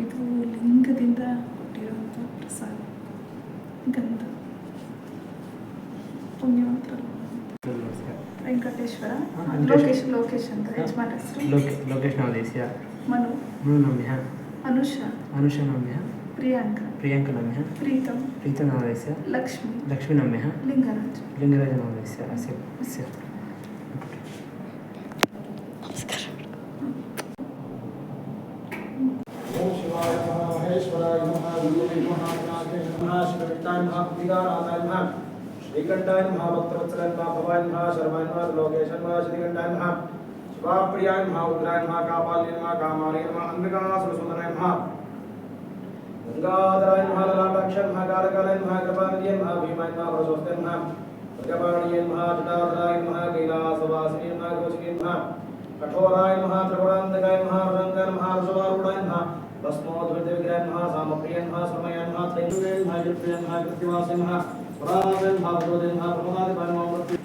ಇದು ಲಿಂಗದಿಂದ ಕೊಟ್ಟಿರೋಂಥ ಪ್ರಸಾದ ಗಂಧ. ಪುಣ್ಯವಂತರು ವೆಂಕಟೇಶ್ವರ. ಲೋಕೇಶ್ ಅಂತ ಯಜಮಾನ್ ಹೆಸರು. ಲೋಕೇಶ್ ನಾಮದೇಶ್ಯ. ಮನು ನಮ್ಯ. ಅನುಷ ನಮ್ಯ. ಪ್ರಿಯಾಂಕ ನಮ್ಯ. ಪ್ರೀತ ನಾಮದೇಶ್ಯ. ಲಕ್ಷ್ಮೀ ನಮ್ಯ. ಲಿಂಗರಾಜ ನಾಮದೇಶ್ಯ. ಅಸ್ಯ ಓಂ ಶಿವಾಯ ನಮಃ ಮಹೇಶ್ವರಾಯ ನಮಃ ಗುರುವೇ ನಮಃ ವಿನಾಯಕಾಯ ನಮಃ ಶ್ರೀಕಂಠಾಯ ನಮಃ ವಿಘ್ನನಾಥಾಯ ನಮಃ ಶ್ರೀಕಂಠಾಯ ನಮಃ ಭಕ್ತವತ್ಸಲಾಯ ನಮಃ ಭವಾಯ ನಮಃ ಶರ್ವಾಯ ನಮಃ ಲೋಕೇಶಾಯ ನಮಃ ಶ್ರೀಕಂಠಾಯ ನಮಃ ಶಿವಾಪ್ರಿಯಾಯ ನಮಃ ಉಗ್ರಾಯ ನಮಃ ಕಾಪಾಲ್ಯ ನಮಃ ಕಾಮಾಲಯ ನಮಃ ಅಂಬಿಕಾಸುರಸುಂದರಾಯ ನಮಃ ಗಂಗಾಧರಾಯ ನಮಃ ಲಲಾಟಾಕ್ಷ ನಮಃ ಕಾಲಕಾಲಾಯ ನಮಃ ಕೃಪಾನಿಧಿಯ ನಮಃ ಭೀಮಾಯ ನಮಃ ಪ್ರಸೋಸ್ತಾಯ ನಮಃ ಭಗವಾಣಿಯ ನಮಃ ಜಟಾಧರಾಯ ನಮಃ ಕೈಲಾಸವಾಸಿನಿ ನಮಃ ಗೋಚಿನಿ ನಮಃ कठोराय नमः त्रिपुरान्तकाय नमः रंगाय नमः रसवारूढाय नमः भस्मोद्भृतविग्रहाय नमः सामप्रियाय नमः समयाय नमः त्रैलोक्याय नमः कृत्याय नमः कृत्यवासाय नमः पुराणाय नमः भगवते नमः प्रमदादिपाय नमः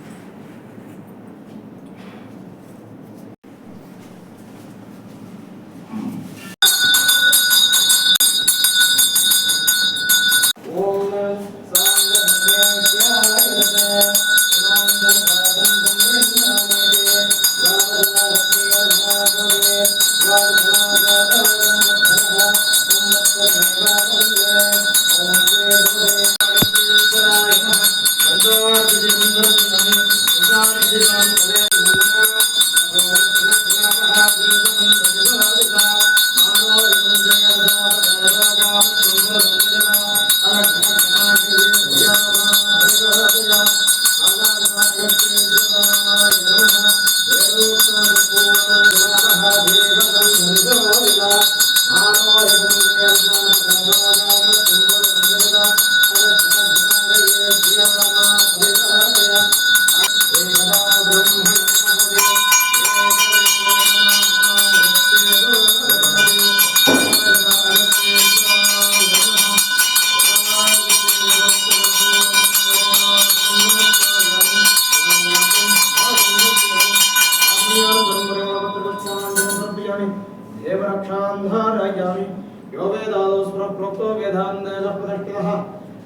देवरक्षान्धारयामि यो वेदादौ प्रोक्तो वेदान्तेजः प्रतिष्ठितः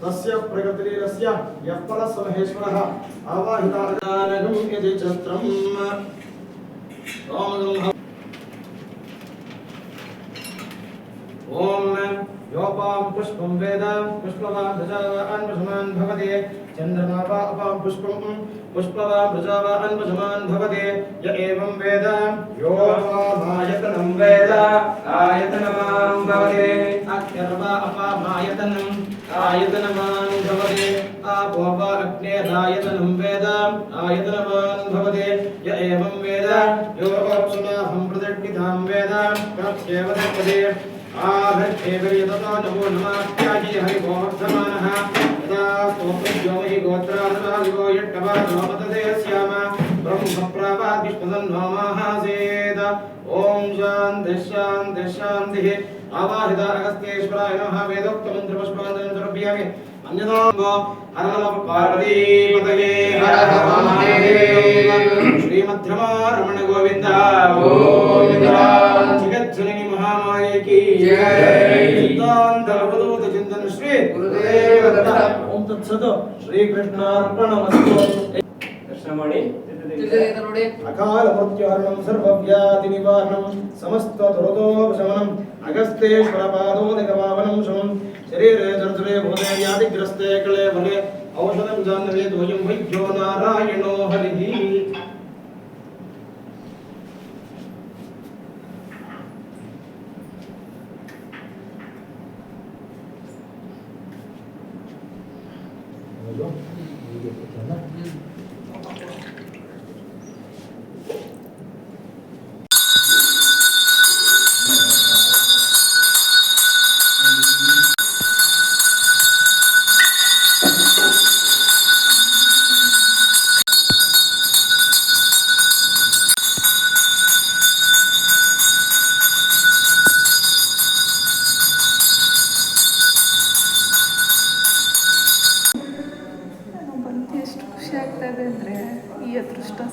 तस्य प्रकृतिरीरस्य यः परस्य महेश्वरः आवाहितार्गानगं यदि चत्रम् ॐ योपां पुष्पं वेद पुष्पवान् प्रजावान् भवते चन्द्रमा वा अपां पुष्पं पुष्पवान् प्रजावान् भवते य एवं वेद यो अपामायतनं वेद आयतनवान् भवते अक्षरवा अपामायतनं आयतनवान् भवते आपो वा अग्नेरायतनं वेद आयतनवान् भवते य एवं वेद यो अप्सुनाहं प्रतिष्ठितां वेद प्रत्येव तत्पदे आभृत्येवरियततो नमो नमाख्यायि हरिभोवर्धमानः यदा स्तोत्रव्योमहि गोत्रादरादिगो यट्टवादो मतते स्याम ब्रह्मप्रावाद् विष्णुदन्नो महासेद ॐ शान्तिः आवाहित अगस्त्येश्वराय नमः वेदोक्तमन्त्रपुष्पाञ्जलिं समर्पयामि अन्यथा हर पार्वतीपतये हर महादेव श्रीमद्रमारमण गोविन्द गोविन्द जगज्जननी महामाये की जय सिद्धांत अवधूत चिंतन श्री गुरुदेव दत्त ओम तत्सत् श्री कृष्णार्पणमस्तु दर्शन ಮಾಡಿ अकाल मृत्युहरणं सर्वव्याधि निवारणं समस्त दुर्दोषमनं अगस्त्येश्वर पादोदकपावनं शमं शरीरे जर्जरे भूते व्याधिग्रस्ते कले भले औषधं जाह्नवे द्वयं वैद्यो नारायणो हरिः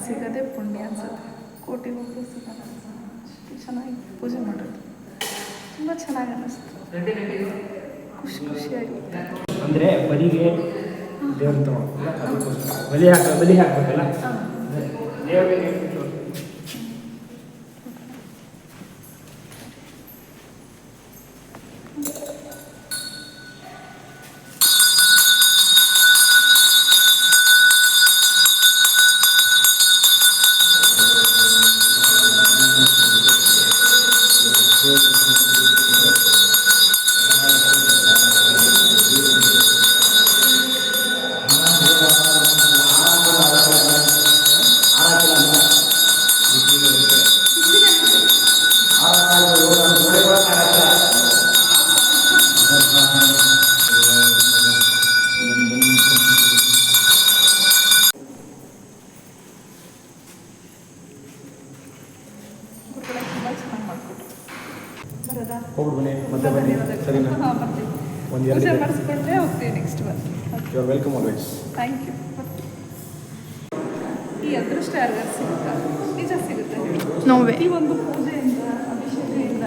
ಸಿಗೋದೇ ಪುಣ್ಯ ಅನ್ಸುತ್ತೆ. ಕೋಟಿಗೊಬ್ಬರು ಸಿಗಲ್ಲ. ಅಷ್ಟು ಚೆನ್ನಾಗಿ ಪೂಜೆ ಮಾಡೋದು ತುಂಬ ಚೆನ್ನಾಗಿ ಅನ್ನಿಸ್ತು. ಖುಷಿಯಾಗಿ ಅಂದರೆ ಬಲಿಗೆ ದೇವ್ರ ತಗೊಳ್ಳಲ್ಲ, ಅದಕ್ಕೋಸ್ಕರ ಬಲಿ ಹಾಕ್ಬೇಕಲ್ಲ ದೇವರಿಗೆ. ಹೋಗ್ಬಿಟ್ಟು ಬನ್ನಿ, ಮತ್ತೆ ಬನ್ನಿ, ಸರಿನಾ? ಒಂದು ಪೂಜೆ ಎರಡು ಮಾಡಿಸ್ಕೊಂಡ್ರೆ ಹೋಗ್ತೀವಿ next month. You are welcome always. Thank you. ಈ ಅದೃಷ್ಟ ಯಾರಿಗಾರು ಸಿಗುತ್ತಾ? ನಿಜ ಸಿಗುತ್ತೆ. ನೋವೇ ಈ ಒಂದು ಪೂಜೆಯಿಂದ ಅಭಿಷೇಕದಿಂದ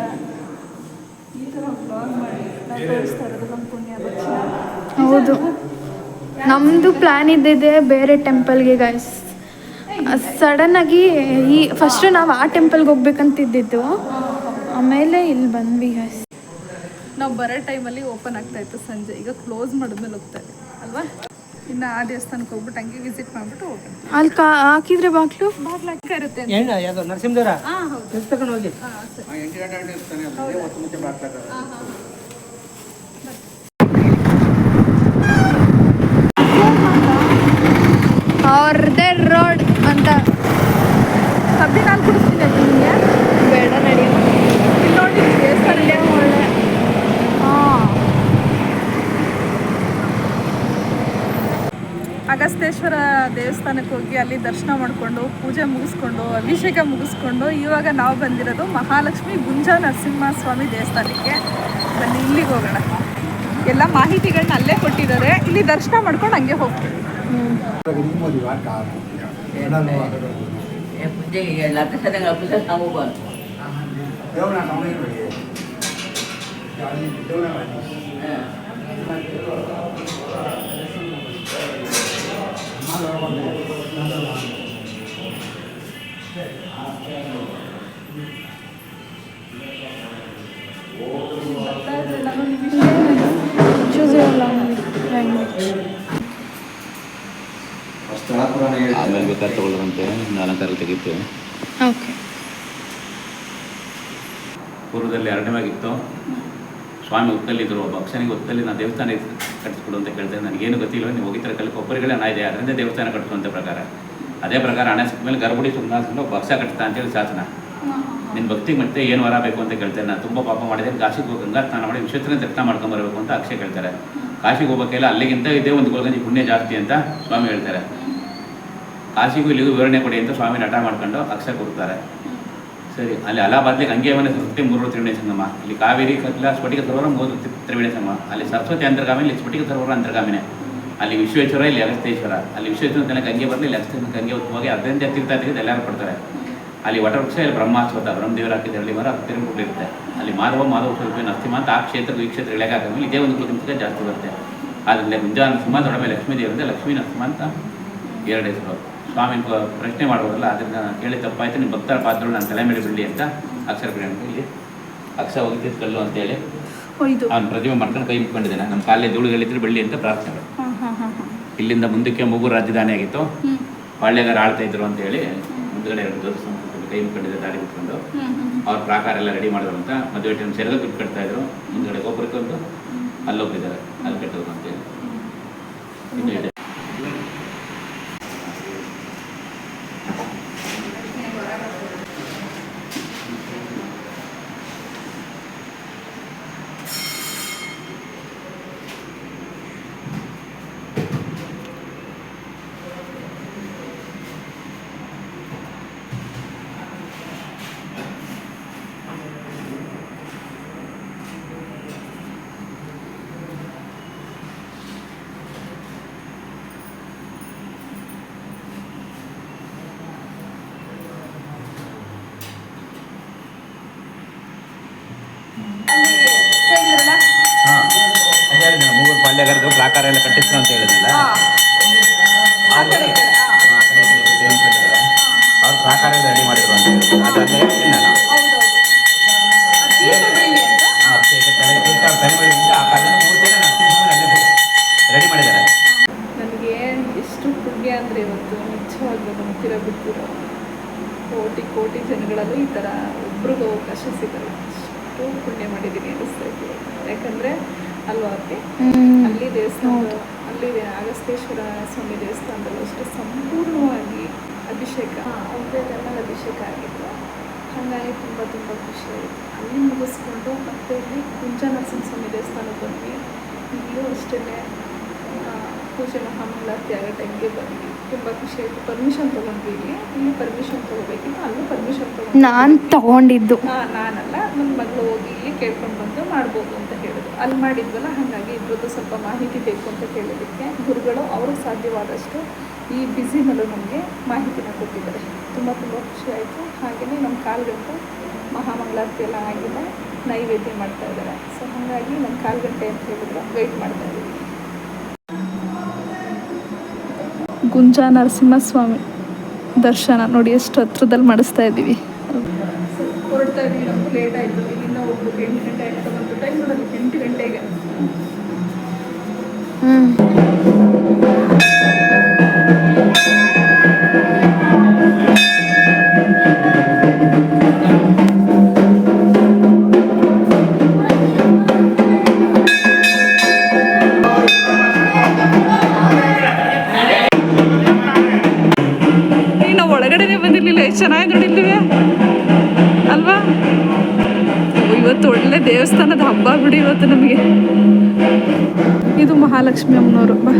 ಈ ಥರ ಬ್ಲಾಗ್ ಮಾಡಿ ನಾವು ತೋರಿಸ್ತಾ ಇರೋದು ನಮ್ಮ ಪುಣ್ಯ ದಕ್ಷಿಣ. ಹೌದು, ನಮ್ಮದು ಪ್ಲ್ಯಾನ್ ಇದ್ದಿದೆ ಬೇರೆ ಟೆಂಪಲ್ಗೆ ಗೈಸ್. ಸಡನ್ನಾಗಿ ಫಸ್ಟು ನಾವು ಆ ಟೆಂಪಲ್ಗೆ ಹೋಗ್ಬೇಕಂತಿದ್ದಿದ್ದು, ಆಮೇಲೆ ಇಲ್ಲಿ ಬಂದ್ವಿ ಗೈಸ್. ನಾವು ಬರೋ ಟೈಮಲ್ಲಿ ಓಪನ್ ಆಗ್ತಾಯಿತ್ತು ಸಂಜೆ, ಈಗ ಕ್ಲೋಸ್ ಮಾಡಿದ್ಮೇಲೆ ಹೋಗ್ತಾ ಇದೆ ಅಲ್ವಾ? ಇನ್ನು ಆ ದೇವಸ್ಥಾನಕ್ಕೆ ಹೋಗ್ಬಿಟ್ಟು ಹಂಗೆ ವಿಸಿಟ್ ಮಾಡಿಬಿಟ್ಟು ಹೋಗೋಣ. ಅಲ್ಲಿ ಹಾಕಿದ್ರೆ ಬಾಗ್ಲು ಬಾಗ್ಲಾಕ ಇರುತ್ತೆ. ಯಾವುದು ನರಸಿಂಹದೇವರ ಹಾಂ ಹೌದು. ತಗೊಂಡು ಹೋಗಿ. ಹಾಂ ಸರಿ. ಅವ್ರದ್ದೇ ರೋಡ್ ಅಂತ. ಕಬ್ಬಿ ನಾನು ಕುಡಿಸ್ತೀನಿ ನಿಮಗೆ. ಬೇಡ ನಡೆಯ. ಇಲ್ಲಿ ನೋಡಿ ದೇವಸ್ಥಾನ ಒಳ್ಳೆ. ಹಾಂ, ಅಗಸ್ತೇಶ್ವರ ದೇವಸ್ಥಾನಕ್ಕೆ ಹೋಗಿ ಅಲ್ಲಿ ದರ್ಶನ ಮಾಡಿಕೊಂಡು ಪೂಜೆ ಮುಗಿಸ್ಕೊಂಡು ಅಭಿಷೇಕ ಮುಗಿಸ್ಕೊಂಡು ಇವಾಗ ನಾವು ಬಂದಿರೋದು ಮಹಾಲಕ್ಷ್ಮಿ ಗುಂಜ ನರಸಿಂಹಸ್ವಾಮಿ ದೇವಸ್ಥಾನಕ್ಕೆ. ಬನ್ನಿ ಇಲ್ಲಿಗೆ ಹೋಗೋಣ. ಎಲ್ಲ ಮಾಹಿತಿಗಳನ್ನ ಅಲ್ಲೇ ಕೊಟ್ಟಿದ್ದಾರೆ. ಇಲ್ಲಿ ದರ್ಶನ ಮಾಡ್ಕೊಂಡು ಹಂಗೆ ಹೋಗ್ತೀವಿ. ಆಮೇಲೆ ಬೇಕಾದ್ರೆ ತಗೊಳ್ಳೋದಂತೆ 4 ತೆಗಿತ್ತು. ಓಕೆ. ಪೂರ್ವದಲ್ಲಿ 2ನೇವಾಗಿತ್ತು. ಸ್ವಾಮಿ ಒತ್ತಲ್ಲಿದ್ದರು. ಒಬ್ಬ ಭಕ್ತನಿಗೆ ಒತ್ತಲ್ಲಿ ನಾನು ದೇವಸ್ಥಾನ ಕಟ್ಟಿಸ್ಕೊಡು ಅಂತ ಕೇಳ್ತೇನೆ. ನನಗೇನು ಗೊತ್ತಿಲ್ಲ, ನೀವು ಹೋಗಿದ್ರೆ ಕಲಿಕೆ ಒಬ್ಬರಿಗಳೇ ಹಣ ಇದೆ, ಅದರಿಂದ ದೇವಸ್ಥಾನ ಕಟ್ಟಿಸುವಂಥ ಪ್ರಕಾರ. ಅದೇ ಪ್ರಕಾರ ಹಣ ಸಿಕ್ಕ ಮೇಲೆ ಗರ್ಭುಡಿ ಸುಮ್ಮನೆ ಭಕ್ಸ ಕಟ್ಟಿಸ್ತಾ ಅಂತೇಳಿ ಶಾಸನ. ನಿನ್ನ ಭಕ್ತಿಗೆ ಮತ್ತೆ ಏನು ವರ ಬೇಕು ಅಂತ ಕೇಳ್ತೇನೆ. ನಾನು ತುಂಬ ಪಾಪ ಮಾಡಿದೆ, ಕಾಶಿಗೆ ಹೋಗಿ ಗಂಗಾ ಸ್ನಾನ ಮಾಡಿ ವಿಶ್ವತ್ರನ ದರ್ಶನ ಮಾಡ್ಕೊಂಬರಬೇಕು ಅಂತ ಅಕ್ಷಯ ಕೇಳ್ತಾರೆ. ಕಾಶಿಗೆ ಹೋಗ್ಬೇಕೆಲ್ಲ ಅಲ್ಲಿಗಿಂತ ಇದೇ ಒಂದು ಗೋಲ್ಗಂಜಿ ಪುಣ್ಯ ಜಾಸ್ತಿ ಅಂತ ಸ್ವಾಮಿ ಹೇಳ್ತಾರೆ. ಕಾಶಿಗೂ ಇಲ್ಲಿಗೂ ವಿವರಣೆ ಕೊಡಿ ಅಂತ ಸ್ವಾಮಿ ನಟ ಮಾಡ್ಕೊಂಡು ಅಕ್ಷರ ಕೊಡ್ತಾರೆ. ಸರಿ, ಅಲ್ಲಿ ಅಲಹಾಬಾದ್ಲಿಗೆ ಹಂಗೇವನೇ ಸರಸ್ವತಿ 3 ತ್ರಿವೇಣಿ ಸಂಗಮ. ಇಲ್ಲಿ ಕಾವೇರಿ ಕತ್ಲ ಸ್ಫಟಿಕ ಸರೋವರ 3 ತ್ರಿವೇಣಿ ಸಂಗಮ. ಅಲ್ಲಿ ಸರಸ್ವತಿ ಅಂತರ್ಗಾಮಿ, ಇಲ್ಲಿ ಸ್ಫಟಿಕ ಸರೋವರ ಅಂತರ್ಗಾಮಿನೇ. ಅಲ್ಲಿ ವಿಶ್ವೇಶ್ವರ, ಇಲ್ಲಿ ಅಗಸ್ತೇಶ್ವರ. ಅಲ್ಲಿ ವಿಶ್ವೇಶ್ವರ ತನಕ ಗಂಗೆ ಬರಲಿ, ಇಲ್ಲಿ ಅಗಸ್ತ್ಯ ಗಂಗೆ ಉತ್ತಮವಾಗಿ ಅದರಿಂದ ತೀರ್ಥ ತೆಗೆದು ಎಲ್ಲರೂ ಕೊಡ್ತಾರೆ. ಅಲ್ಲಿ ವಟವೃಕ್ಷ, ಇಲ್ಲಿ ಬ್ರಹ್ಮಾಶ್ವತ, ಬ್ರಹ್ಮದೇವರು ಹಾಕಿದ ಹಳ್ಳಿ ಮರ ತಿರುಗಿರುತ್ತೆ. ಅಲ್ಲಿ ಮಾಧವ ಸ್ವಲ್ಪ ನರಸಿಂಹ ಅಂತ ಆ ಕ್ಷೇತ್ರಕ್ಕೂ ಈ ಕ್ಷೇತ್ರ ಇಳೆಗಾಕಮೇಲೆ ಇದೇ ಒಂದು ಕುಟುಂಬಕ್ಕೆ ಜಾಸ್ತಿ ಬರುತ್ತೆ. ಆದ್ದರಿಂದ ಗುಂಜಾ ನರಸಿಂಹ, ದೊಡ್ಡ ಮೇಲೆ ಲಕ್ಷ್ಮೀ ದೇವರಿಂದ ಲಕ್ಷ್ಮೀ ನರಸಿಂಹ ಅಂತ 2 ಹೆಸರು. ಸ್ವಾಮಿ ಪ್ರಶ್ನೆ ಮಾಡೋದಲ್ಲ, ಅದರಿಂದ ನಾನು ಕೇಳಿ ತಪ್ಪಾಯ್ತು, ನಿಮ್ಮ ಭಕ್ತರ ಪಾತ್ರಗಳು ನಾನು ತಲೆ ಮೇಲೆ ಬಿಡಲಿ ಅಂತ ಅಕ್ಷರ ಇಲ್ಲಿ ಅಕ್ಷರ ಹೋಗಿದ್ದು ಕಲ್ಲು ಅಂತೇಳಿ ಅವ್ನು ಪ್ರತಿಮೆ ಮಾಡ್ಕೊಂಡು ಕೈ ಮುಕ್ಕೊಂಡಿದ್ದೇನೆ. ನಮ್ಮ ಕಾಲೇ ಧೂಳುಗಳಿದ್ರೆ ಬೆಳ್ಳಿ ಅಂತ ಪ್ರಾರ್ಥನೆ. ಇಲ್ಲಿಂದ ಮುಂದಕ್ಕೆ ಮೂಗೂರು ರಾಜಧಾನಿ ಆಗಿತ್ತು, ಪಾಳ್ಯಗಾರ ಆಳ್ತಾ ಇದ್ರು ಅಂತೇಳಿ ಮುಂದ್ಗಡೆ 2 ದೋಸ್ತ ಕೈ ಮುಕ್ಕೊಂಡಿದ್ದೆ, ದಾಡಿ ಬಿಟ್ಕೊಂಡು ಅವ್ರ ಪ್ರಾಕಾರ ಎಲ್ಲ ರೆಡಿ ಮಾಡಿದ್ರು ಅಂತ. ಮದುವೆ ಟೈಮ್ ಸೆರಗ ದುಡ್ಡು ಕಟ್ತಾ ಇದ್ರು. ಮುಂದ್ಗಡೆ ಗೊಬ್ಬರಕ್ಕೆ ಒಂದು ಅಲ್ಲೊಬ್ಬಿದ್ದಾರೆ, ಅಲ್ಲಿ ಕಟ್ಟೋದು ಅಂತೇಳಿ ಇನ್ನೂ ಇದೆ. ಹೇಳಿದ್ನಲ್ಲ ಮೂಗೂರು ಪಾಳ್ಯಗಾರದು ಪ್ರಾಕಾರ ಎಲ್ಲ ಕಟ್ಟಿಸ್ತು ಅಂತ ಹೇಳಿದ್ನಲ್ಲ, ಆ ಕಡೆ ಈ ಕಡೆ, ಅವ್ರು ಪ್ರಾಕಾರ ಎಲ್ಲ ರೆಡಿ ಮಾಡಿದ್ರು ಅಂತ ಹೇಳಿದ್ರು. ಅದನ್ನ ಹೇಳಿದ್ದೀನಿ ನಾನು. ಹೌದೌದು. ಆ ತೀರ್ಥಹಳ್ಳಿ ಅಂತ ಆ ಕಾಲದ ಮೂರ್ತಿನ ರೆಡಿ ಮಾಡಿದ್ದಾರೆ. ನನಗೆ ಎಷ್ಟು ಪುಣ್ಯ ಅಂದರೆ ಇವತ್ತು ನಿಜವಾಗ್ಲೂ ನಂಬ್ತಿರೋ ಬಿಡ್ತಿರೋ ಕೋಟಿ ಕೋಟಿ ಜನಗಳಲ್ಲೂ ಈ ಥರ ಒಬ್ರಿಗೂ ಅವಕಾಶ ಸಿಗಲ್ಲ. ಅಷ್ಟು ಪುಣ್ಯ ಮಾಡಿದ್ದೀನಿ ಅನಿಸ್ತೈತಿ. ಯಾಕಂದರೆ ಅಲ್ವಾ ಅಪ್ಪಿ, ಅಲ್ಲಿ ದೇವಸ್ಥಾನ, ಅಲ್ಲಿ ಅಗಸ್ತೇಶ್ವರ ಸ್ವಾಮಿ ದೇವಸ್ಥಾನದಲ್ಲಿ ಅಷ್ಟು ಸಂಪೂರ್ಣವಾಗಿ ಅಭಿಷೇಕ, ಅವರೆಲ್ಲ ಅಭಿಷೇಕ ಆಗಿತ್ತು. ಹಾಗಾಗಿ ತುಂಬ ತುಂಬ ಖುಷಿ ಆಯಿತು. ಅಲ್ಲಿ ಮುಗಿಸ್ಕೊಂಡು ಮತ್ತೆ ಇಲ್ಲಿ ಕುಂಚ ನರಸಿಂಹಸ್ವಾಮಿ ದೇವಸ್ಥಾನಕ್ಕೆ ಬಂದ್ವಿ. ಇಲ್ಲೂ ಅಷ್ಟೇ ಪೂಜೆ ಮಹಾಮಂಗಳಾರತಿ ಆಗೋ ಟೈಮ್ಗೆ ಬಂದ್ವಿ. ತುಂಬ ಖುಷಿ ಆಯಿತು. ಪರ್ಮಿಷನ್ ತೊಗೊಂಡ್ವಿ. ಇಲ್ಲಿ ಪರ್ಮಿಷನ್ ತೊಗೋಬೇಕಿತ್ತು, ಅಲ್ಲೂ ಪರ್ಮಿಷನ್ ತೊಗೊಂಡು ನಾನು ತಗೊಂಡಿದ್ದು. ನಾನಲ್ಲ, ನನ್ನ ಮಗಳು ಹೋಗಿ ಇಲ್ಲಿ ಕೇಳ್ಕೊಂಡು ಬಂದು ಮಾಡ್ಬೋದು ಅಂತ ಹೇಳಿದ್ರು. ಅಲ್ಲಿ ಮಾಡಿದ್ವಲ್ಲ, ಹಾಗಾಗಿ ಇದ್ರದ್ದು ಸ್ವಲ್ಪ ಮಾಹಿತಿ ಬೇಕು ಅಂತ ಕೇಳಿದ್ದಕ್ಕೆ ಗುರುಗಳು ಅವ್ರಿಗೆ ಸಾಧ್ಯವಾದಷ್ಟು ಈ ಬ್ಯುಸಿನಲ್ಲೂ ನಮಗೆ ಮಾಹಿತಿನ ಕೊಟ್ಟಿದ್ದಾರೆ. ತುಂಬ ತುಂಬ ಖುಷಿ ಆಯಿತು. ಹಾಗೆಯೇ ನಮ್ಮ ಕಾಲ್ಗಂಟು ಮಹಾಮಂಗಳಾರತಿ ಎಲ್ಲ ಆಗಿದೆ, ನೈವೇದ್ಯ ಮಾಡ್ತಾ ಇದ್ದಾರೆ. ಸೊ ಹಾಗಾಗಿ ನಮ್ಮ ಕಾಲ್ಗಂಟೆ ಅಂತ ಹೇಳಿದ್ರು, ವೆಯ್ಟ್ ಮಾಡ್ತಾ ಇದ್ದೀವಿ. ಗುಂಜ ನರಸಿಂಹಸ್ವಾಮಿ ದರ್ಶನ ನೋಡಿ ಎಷ್ಟು ಹತ್ರದಲ್ಲಿ ಮಾಡಿಸ್ತಾ ಇದ್ದೀವಿ. ಹೊರಡ್ತಾ ಇದ್ದೀವಿ. ನಮಗೂ ಲೇಟ್ ಆಯಿತು. ಇಲ್ಲಿಂದ ಹೋಗ್ಬೇಕು. 8 ಗಂಟೆ ಆಯಿತು. ಬಂದು ಟೈಮ್ ನೋಡೋದು 8 ಗಂಟೆಗೆ. ನಾವು ಒಳಗಡೆನೇ ಬಂದಿರಲಿಲ್ಲ. ಎಷ್ಟು ಚೆನ್ನಾಗಿ ನೋಡಿಲ್ವೇ ಅಲ್ವಾ? ಇವತ್ತು ಒಳ್ಳೆ ದೇವಸ್ಥಾನದ ಹಬ್ಬ ಬಿಡಿ ಇವತ್ತು ನಮಗೆ. ಇದು ಮಹಾಲಕ್ಷ್ಮಿ ಅಮ್ಮನವರು. ಬಾ,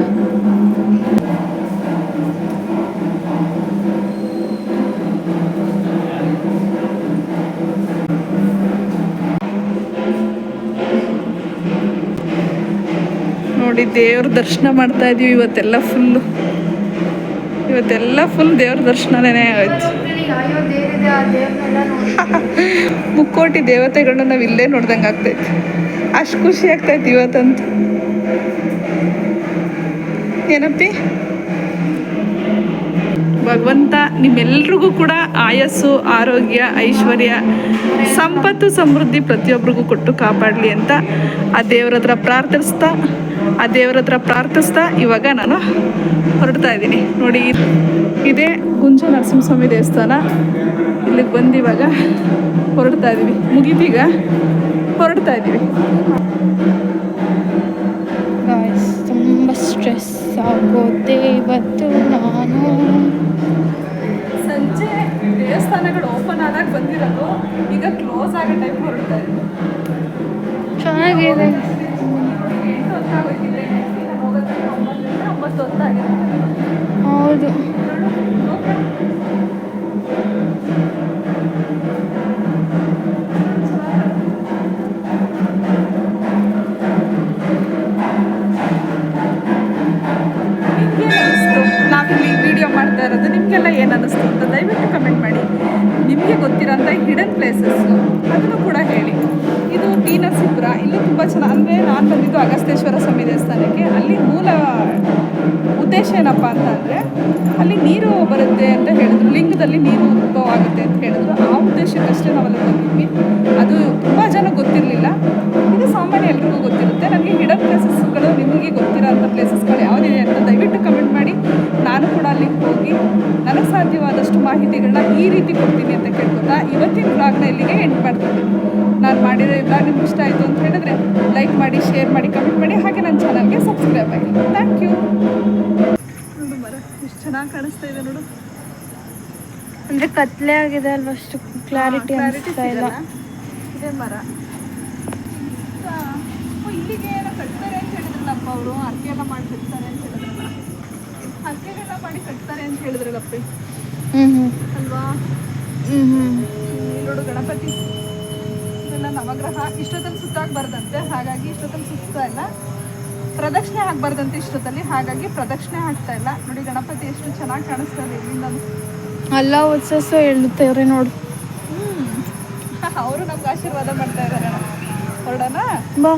ನೋಡಿ ದೇವ್ರ ದರ್ಶನ ಮಾಡ್ತಾ ಇದೀವಿ. ಇವತ್ತೆಲ್ಲ ಫುಲ್ ದೇವ್ರ ದರ್ಶನನೇ ಆಯ್ತು. ಮುಕ್ಕೋಟಿ ದೇವತೆಗಳನ್ನ ನಾವು ಇಲ್ಲೇ ನೋಡ್ದಂಗೆ ಆಗ್ತೈತಿ. ಅಷ್ಟು ಖುಷಿ ಆಗ್ತೈತಿ ಇವತ್ತಂತೂ. ಏನಪ್ಪಿ, ಭಗವಂತ ನಿಮ್ಮೆಲ್ರಿಗೂ ಕೂಡ ಆಯಸ್ಸು, ಆರೋಗ್ಯ, ಐಶ್ವರ್ಯ, ಸಂಪತ್ತು, ಸಮೃದ್ಧಿ ಪ್ರತಿಯೊಬ್ಬರಿಗೂ ಕೊಟ್ಟು ಕಾಪಾಡಲಿ ಅಂತ ಆ ದೇವ್ರ ಹತ್ರ ಪ್ರಾರ್ಥಿಸ್ತಾ ಇವಾಗ ನಾನು ಹೊರಡ್ತಾ ಇದ್ದೀನಿ. ನೋಡಿ, ಇದೇ ಕುಂಚ ನರಸಿಂಹಸ್ವಾಮಿ ದೇವಸ್ಥಾನ. ಇಲ್ಲಿಗೆ ಬಂದು ಇವಾಗ ಹೊರಡ್ತಾ ಇದ್ದೀವಿ. ಮುಗಿದೀಗ ಹೊರಡ್ತಾ ಇದ್ದೀವಿ. ತುಂಬ ಸ್ಟ್ರೆಸ್ ಆಗೋದೆ ಇವತ್ತು. ನಾನು ಸಂಜೆ ದೇವಸ್ಥಾನಗಳು ಓಪನ್ ಆದಾಗ ಬಂದಿರೋದು, ಈಗ ಕ್ಲೋಸ್ ಆಗೋ ಟೈಮ್ ಹೊರಡ್ತಾ ಇದ್ದೀವಿ. ಚೆನ್ನಾಗಿದೆ. 8 ಹೊತ್ತಾಗೋಗಿದೆ. ಹೋಗೋದಕ್ಕೆ 9 ಹೊತ್ತಾಗಿದೆ. ಹೌದು. ನಾವಿಲ್ಲಿ ವಿಡಿಯೋ ಮಾಡ್ತಾ ಇರೋದು ನಿಮಗೆಲ್ಲ ಏನು ಅನ್ನಿಸ್ತು ಅಂತ ದಯವಿಟ್ಟು ಕಮೆಂಟ್ ಮಾಡಿ. ನಿಮಗೆ ಗೊತ್ತಿರೋಂಥ ಹಿಡನ್ ಪ್ಲೇಸಸ್ಸು ಅದನ್ನು ಕೂಡ ಹೇಳಿ. ಇದು ಟಿ ನರಸೀಪುರ. ಇಲ್ಲೂ ತುಂಬ ಚೆನ್ನಾಗಿ, ಅಂದರೆ ನಾನು ಬಂದಿದ್ದು ಅಗಸ್ತೇಶ್ವರ ಸ್ವಾಮಿ ದೇವಸ್ಥಾನಕ್ಕೆ. ಅಲ್ಲಿ ಮೂಲ ಉದ್ದೇಶ ಏನಪ್ಪ ಅಂತ ಅಂದರೆ ಅಲ್ಲಿ ನೀರು ಬರುತ್ತೆ ಅಂತ ಹೇಳಿದ್ರು, ಲಿಂಗದಲ್ಲಿ ನೀರು ಉದ್ಭವ ಆಗುತ್ತೆ ಅಂತ ಹೇಳಿದ್ರು. ಆ ಉದ್ದೇಶಕ್ಕಷ್ಟೇ ನಾವಲ್ಲಿ ಬಂದಿದ್ವಿ. ಅದು ತುಂಬ ಜನ ಗೊತ್ತಿರಲಿಲ್ಲ. ಇದು ಸಾಮಾನ್ಯ ಎಲ್ರಿಗೂ ಗೊತ್ತಿರುತ್ತೆ. ನನಗೆ ಹಿಡನ್ ಪ್ಲೇಸಸ್ಗಳು, ನಿಮಗೆ ಗೊತ್ತಿರೋ ಅಂಥ ಪ್ಲೇಸಸ್ಗಳು ಯಾವುದಿದೆ ಅಂತ ದಯವಿಟ್ಟು ಕಮೆಂಟ್ ಮಾಡಿ. ನಾನು ಕೂಡ ಅಲ್ಲಿಗೆ ಹೋಗಿ ನನಗೆ ಸಾಧ್ಯವಾದಷ್ಟು ಮಾಹಿತಿಗಳನ್ನ ಈ ರೀತಿ ಕೊಡ್ತೀನಿ ಅಂತ ಕೇಳ್ಕೊತಾ ಇವತ್ತಿನ ಬ್ಲಾಗ್ನ ಇಲ್ಲಿಗೆ ಎಂಡ್ ಮಾಡ್ತೀನಿ. ನಾನು ಮಾಡಿರೋ ಈ ಬ್ಲಾಗ್ ನಿಮ್ಗೆ ಇಷ್ಟ ಆಯಿತು ಅಂತ ಹೇಳಿದ್ರೆ ಲೈಕ್ ಮಾಡಿ, ಶೇರ್ ಮಾಡಿ, ಕಮೆಂಟ್ ಮಾಡಿ, ಹಾಗೆ ನನ್ನ ಚಾನಲ್ಗೆ ಸಬ್ಸ್ಕ್ರೈಬ್ ಆಗಿ. Thank you. ನೋಡು ಮರ ಎಷ್ಟು ಚೆನ್ನಾಗಿ ಕಾಣಿಸ್ತಾ ಇದೆ ನೋಡು. ಅಂದರೆ ಕತ್ಲೆ ಆಗಿದೆ ಅಲ್ವಾ, ಅಷ್ಟು ಕ್ಲಾರಿಟಿ ಅನಿಸ್ತಾ ಇಲ್ಲ. ಇದೇ ಮರ. ಇಲ್ಲಿಗೆ ಏನೋ ಕಟ್ತಾರೆ ಅಂತ ಹೇಳಿದ್ರಲ್ಲಪ್ಪ ಅವರು. ಅರ್ಕೆ ಎಲ್ಲ ಮಾಡಿ ಕಟ್ತಾರೆ ಅಂತ ಹೇಳಿದ್ರಲ್ಲ, ಅರ್ಕೆಗೆಲ್ಲ ಮಾಡಿ ಕಟ್ತಾರೆ ಅಂತ ಹೇಳಿದ್ರಲ್ಲಪ್ಪ ಅಲ್ವಾ? ನೋಡು ಗಣಪತಿ ಇದೆಲ್ಲ ನವಗ್ರಹ. ಇಷ್ಟೊತ್ತಲ್ಲಿ ಸುತ್ತಾಗಬಾರ್ದಂತೆ, ಹಾಗಾಗಿ ಇಷ್ಟೊತ್ತಲ್ಲಿ ಸುತ್ತಾ ಇಲ್ಲ. ಪ್ರದಕ್ಷಿಣೆ ಆಗಬಾರ್ದಂತೆ ಇಷ್ಟೊತ್ತಲ್ಲಿ, ಹಾಗಾಗಿ ಪ್ರದಕ್ಷಿಣೆ ಆಗ್ತಾ ಇಲ್ಲ. ನೋಡಿ ಗಣಪತಿ ಎಷ್ಟು ಚೆನ್ನಾಗಿ ಕಾಣಿಸ್ತಾ ಇದೆ ಇಲ್ಲಿಂದ. ಅಲ್ಲ ಉತ್ಸವ ಹೇಳುತ್ತೇವ್ರಿ ನೋಡು. ಅವರು ನಮ್ಗೆ ಆಶೀರ್ವಾದ ಮಾಡ್ತಾ ಇದ್ದಾರೆ. ಹೊರಡೋಣ ಬಾ.